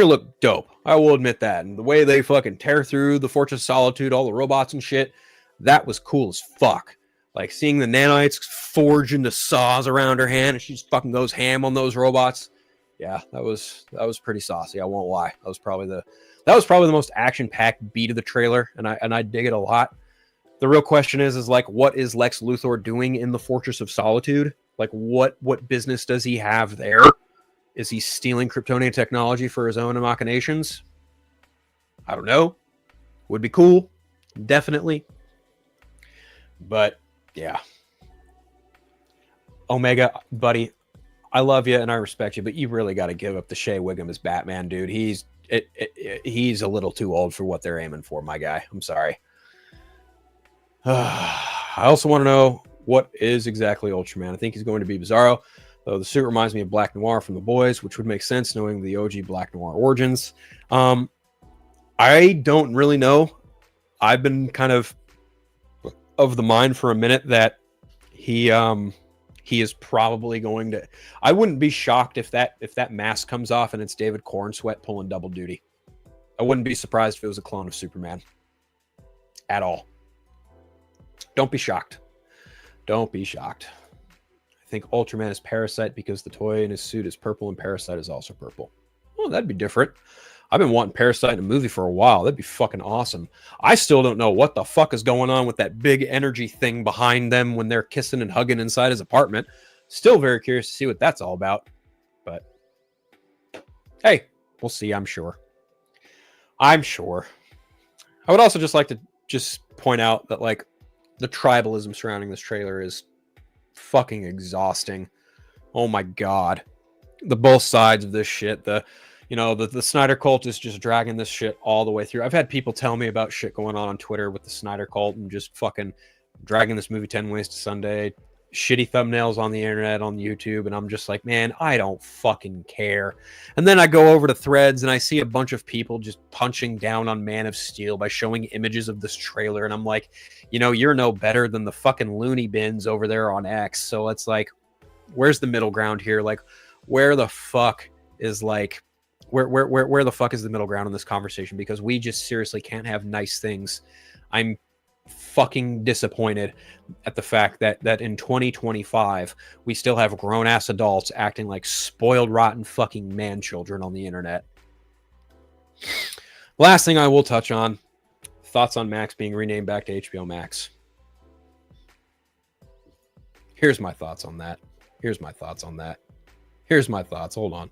looked dope. I will admit that. And the way they fucking tear through the Fortress of Solitude, all the robots and shit, that was cool as fuck. Like seeing the nanites forge into saws around her hand and she just fucking goes ham on those robots. Yeah, that was pretty saucy. I won't lie. That was probably the most action-packed beat of the trailer, and I dig it a lot. The real question is like, what is Lex Luthor doing in the Fortress of Solitude? Like, what business does he have there? Is he stealing Kryptonian technology for his own machinations? I don't know. Would be cool. Definitely. But, yeah. Omega, buddy, I love you and I respect you, but you really got to give up the Shea Wiggum as Batman, dude. He's a little too old for what they're aiming for, my guy. I'm sorry. I also want to know what is exactly Ultraman. I think he's going to be Bizarro, though the suit reminds me of Black Noir from The Boys, which would make sense knowing the OG Black Noir origins. I don't really know. I've been kind of the mind for a minute that he is probably going to. I wouldn't be shocked if that mask comes off and it's David Cornsweet pulling double duty. I wouldn't be surprised if it was a clone of Superman at all. Don't be shocked. Don't be shocked. I think Ultraman is Parasite because the toy in his suit is purple and Parasite is also purple. Oh, that'd be different. I've been wanting Parasite in a movie for a while. That'd be fucking awesome. I still don't know what the fuck is going on with that big energy thing behind them when they're kissing and hugging inside his apartment. Still very curious to see what that's all about. But hey, we'll see, I'm sure. I would also just like to point out that, like, the tribalism surrounding this trailer is fucking exhausting. Oh my god. The both sides of this shit. The Snyder cult is just dragging this shit all the way through. I've had people tell me about shit going on Twitter with the Snyder cult and just fucking dragging this movie 10 Ways to Sunday. Shitty thumbnails on the internet, on YouTube, and I'm just like, man, I don't fucking care. And then I go over to Threads and I see a bunch of people just punching down on Man of Steel by showing images of this trailer, and I'm like, you're no better than the fucking loony bins over there on X. So it's like, where's the middle ground here? Like, where the fuck is like, where the fuck is the middle ground in this conversation? Because we just seriously can't have nice things. I'm fucking disappointed at the fact that in 2025 we still have grown-ass adults acting like spoiled rotten fucking man children on the internet. Last thing I will touch on, thoughts on Max being renamed back to HBO Max. Here's my thoughts on that. Hold on.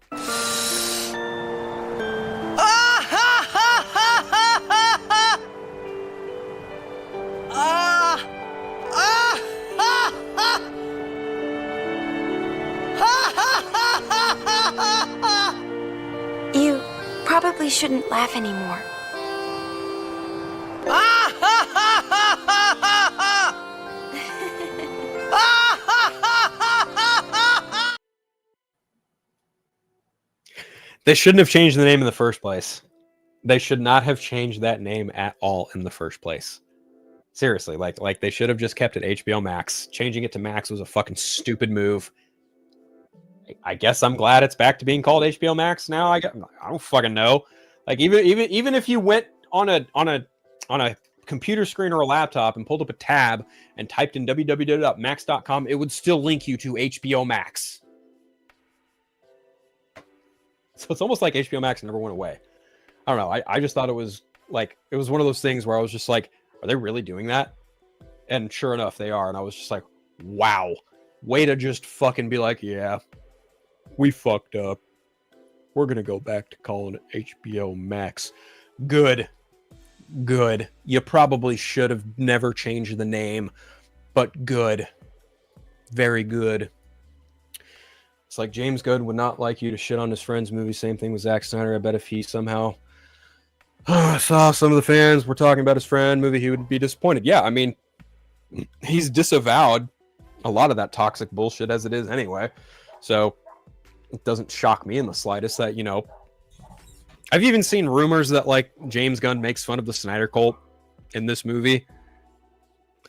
You probably shouldn't laugh anymore. They shouldn't have changed the name in the first place. They should not have changed that name at all in the first place. Seriously, like they should have just kept it HBO Max. Changing it to Max was a fucking stupid move. I guess I'm glad it's back to being called HBO Max now. I don't fucking know. Like even if you went on a computer screen or a laptop and pulled up a tab and typed in www.max.com, it would still link you to HBO Max. So it's almost like HBO Max never went away. I don't know. I just thought it was like, it was one of those things where I was just like, are they really doing that? And sure enough, they are. And I was just like, wow, way to just fucking be like, yeah, we fucked up. We're going to go back to calling it HBO Max. Good. You probably should have never changed the name, but good. Very good. It's like James Gunn would not like you to shit on his friend's movie. Same thing with Zack Snyder. I bet if he somehow saw some of the fans were talking about his friend movie, he would be disappointed. Yeah, I mean, he's disavowed a lot of that toxic bullshit as it is anyway. So it doesn't shock me in the slightest that, you know, I've even seen rumors that like James Gunn makes fun of the Snyder cult in this movie.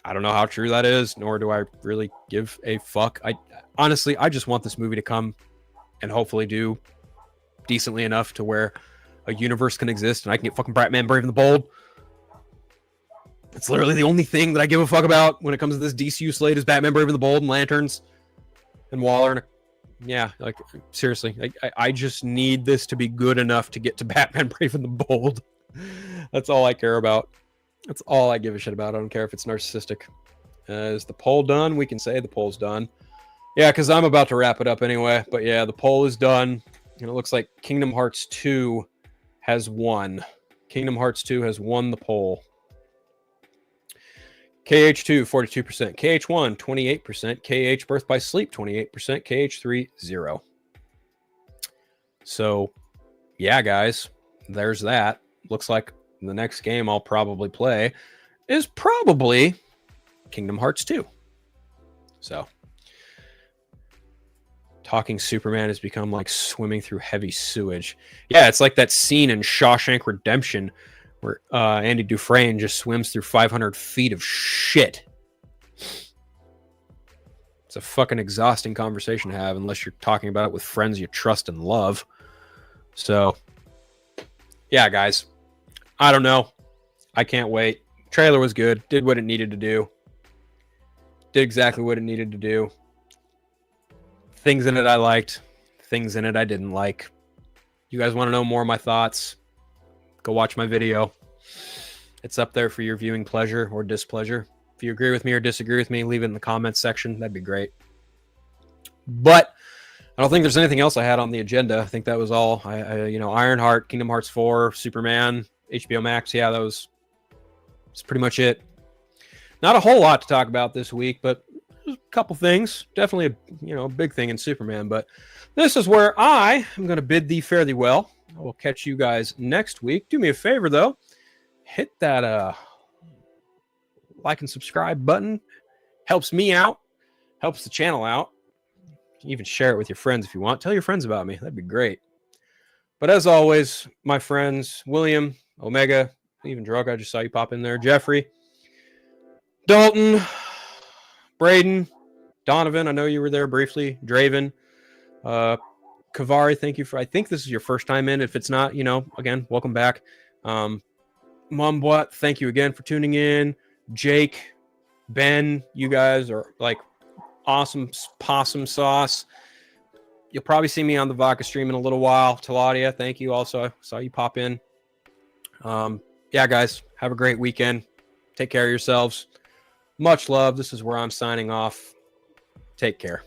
I don't know how true that is, nor do I really give a fuck. Honestly, I just want this movie to come and hopefully do decently enough to where a universe can exist and I can get fucking Batman Brave and the Bold. It's literally the only thing that I give a fuck about when it comes to this DCU slate is Batman Brave and the Bold and Lanterns and Waller. And yeah, like seriously, I just need this to be good enough to get to Batman Brave and the Bold. That's all I care about. That's all I give a shit about. I don't care if it's narcissistic. Is the poll done? We can say the poll's done. Yeah, because I'm about to wrap it up anyway. But yeah, the poll is done. And it looks like Kingdom Hearts 2 has won. Kingdom Hearts 2 has won the poll. KH2, 42%. KH1, 28%. KH Birth by Sleep, 28%. KH3, 0. So, yeah, guys, there's that. Looks like the next game I'll probably play is probably Kingdom Hearts 2. So, talking Superman has become like swimming through heavy sewage. Yeah, it's like that scene in Shawshank Redemption where Andy Dufresne just swims through 500 feet of shit. It's a fucking exhausting conversation to have unless you're talking about it with friends you trust and love. So, yeah, guys. I don't know. I can't wait. Trailer was good. Did what it needed to do. Did exactly what it needed to do. Things in it I liked. Things in it I didn't like. You guys want to know more of my thoughts? Go watch my video. It's up there for your viewing pleasure or displeasure. If you agree with me or disagree with me, leave it in the comments section. That'd be great. But I don't think there's anything else I had on the agenda. I think that was all. Ironheart, Kingdom Hearts 4, Superman, HBO Max. Yeah, that's pretty much it. Not a whole lot to talk about this week, but a couple things. Definitely a big thing in Superman. But this is where I am going to bid thee fare thee well. I will catch you guys next week. Do me a favor, though. Hit that like and subscribe button. Helps me out. Helps the channel out. You can even share it with your friends if you want. Tell your friends about me. That'd be great. But as always, my friends, William, Omega, even Drug, I just saw you pop in there. Jeffrey, Dalton, Braden, Donovan, I know you were there briefly. Draven, Kavari, thank you for, I think this is your first time in. If it's not, again, welcome back. Mumbwat, thank you again for tuning in. Jake, Ben, you guys are like awesome possum sauce. You'll probably see me on the Vodka stream in a little while. Taladia, thank you also. I saw you pop in. Yeah, guys, have a great weekend. Take care of yourselves. Much love. This is where I'm signing off. Take care.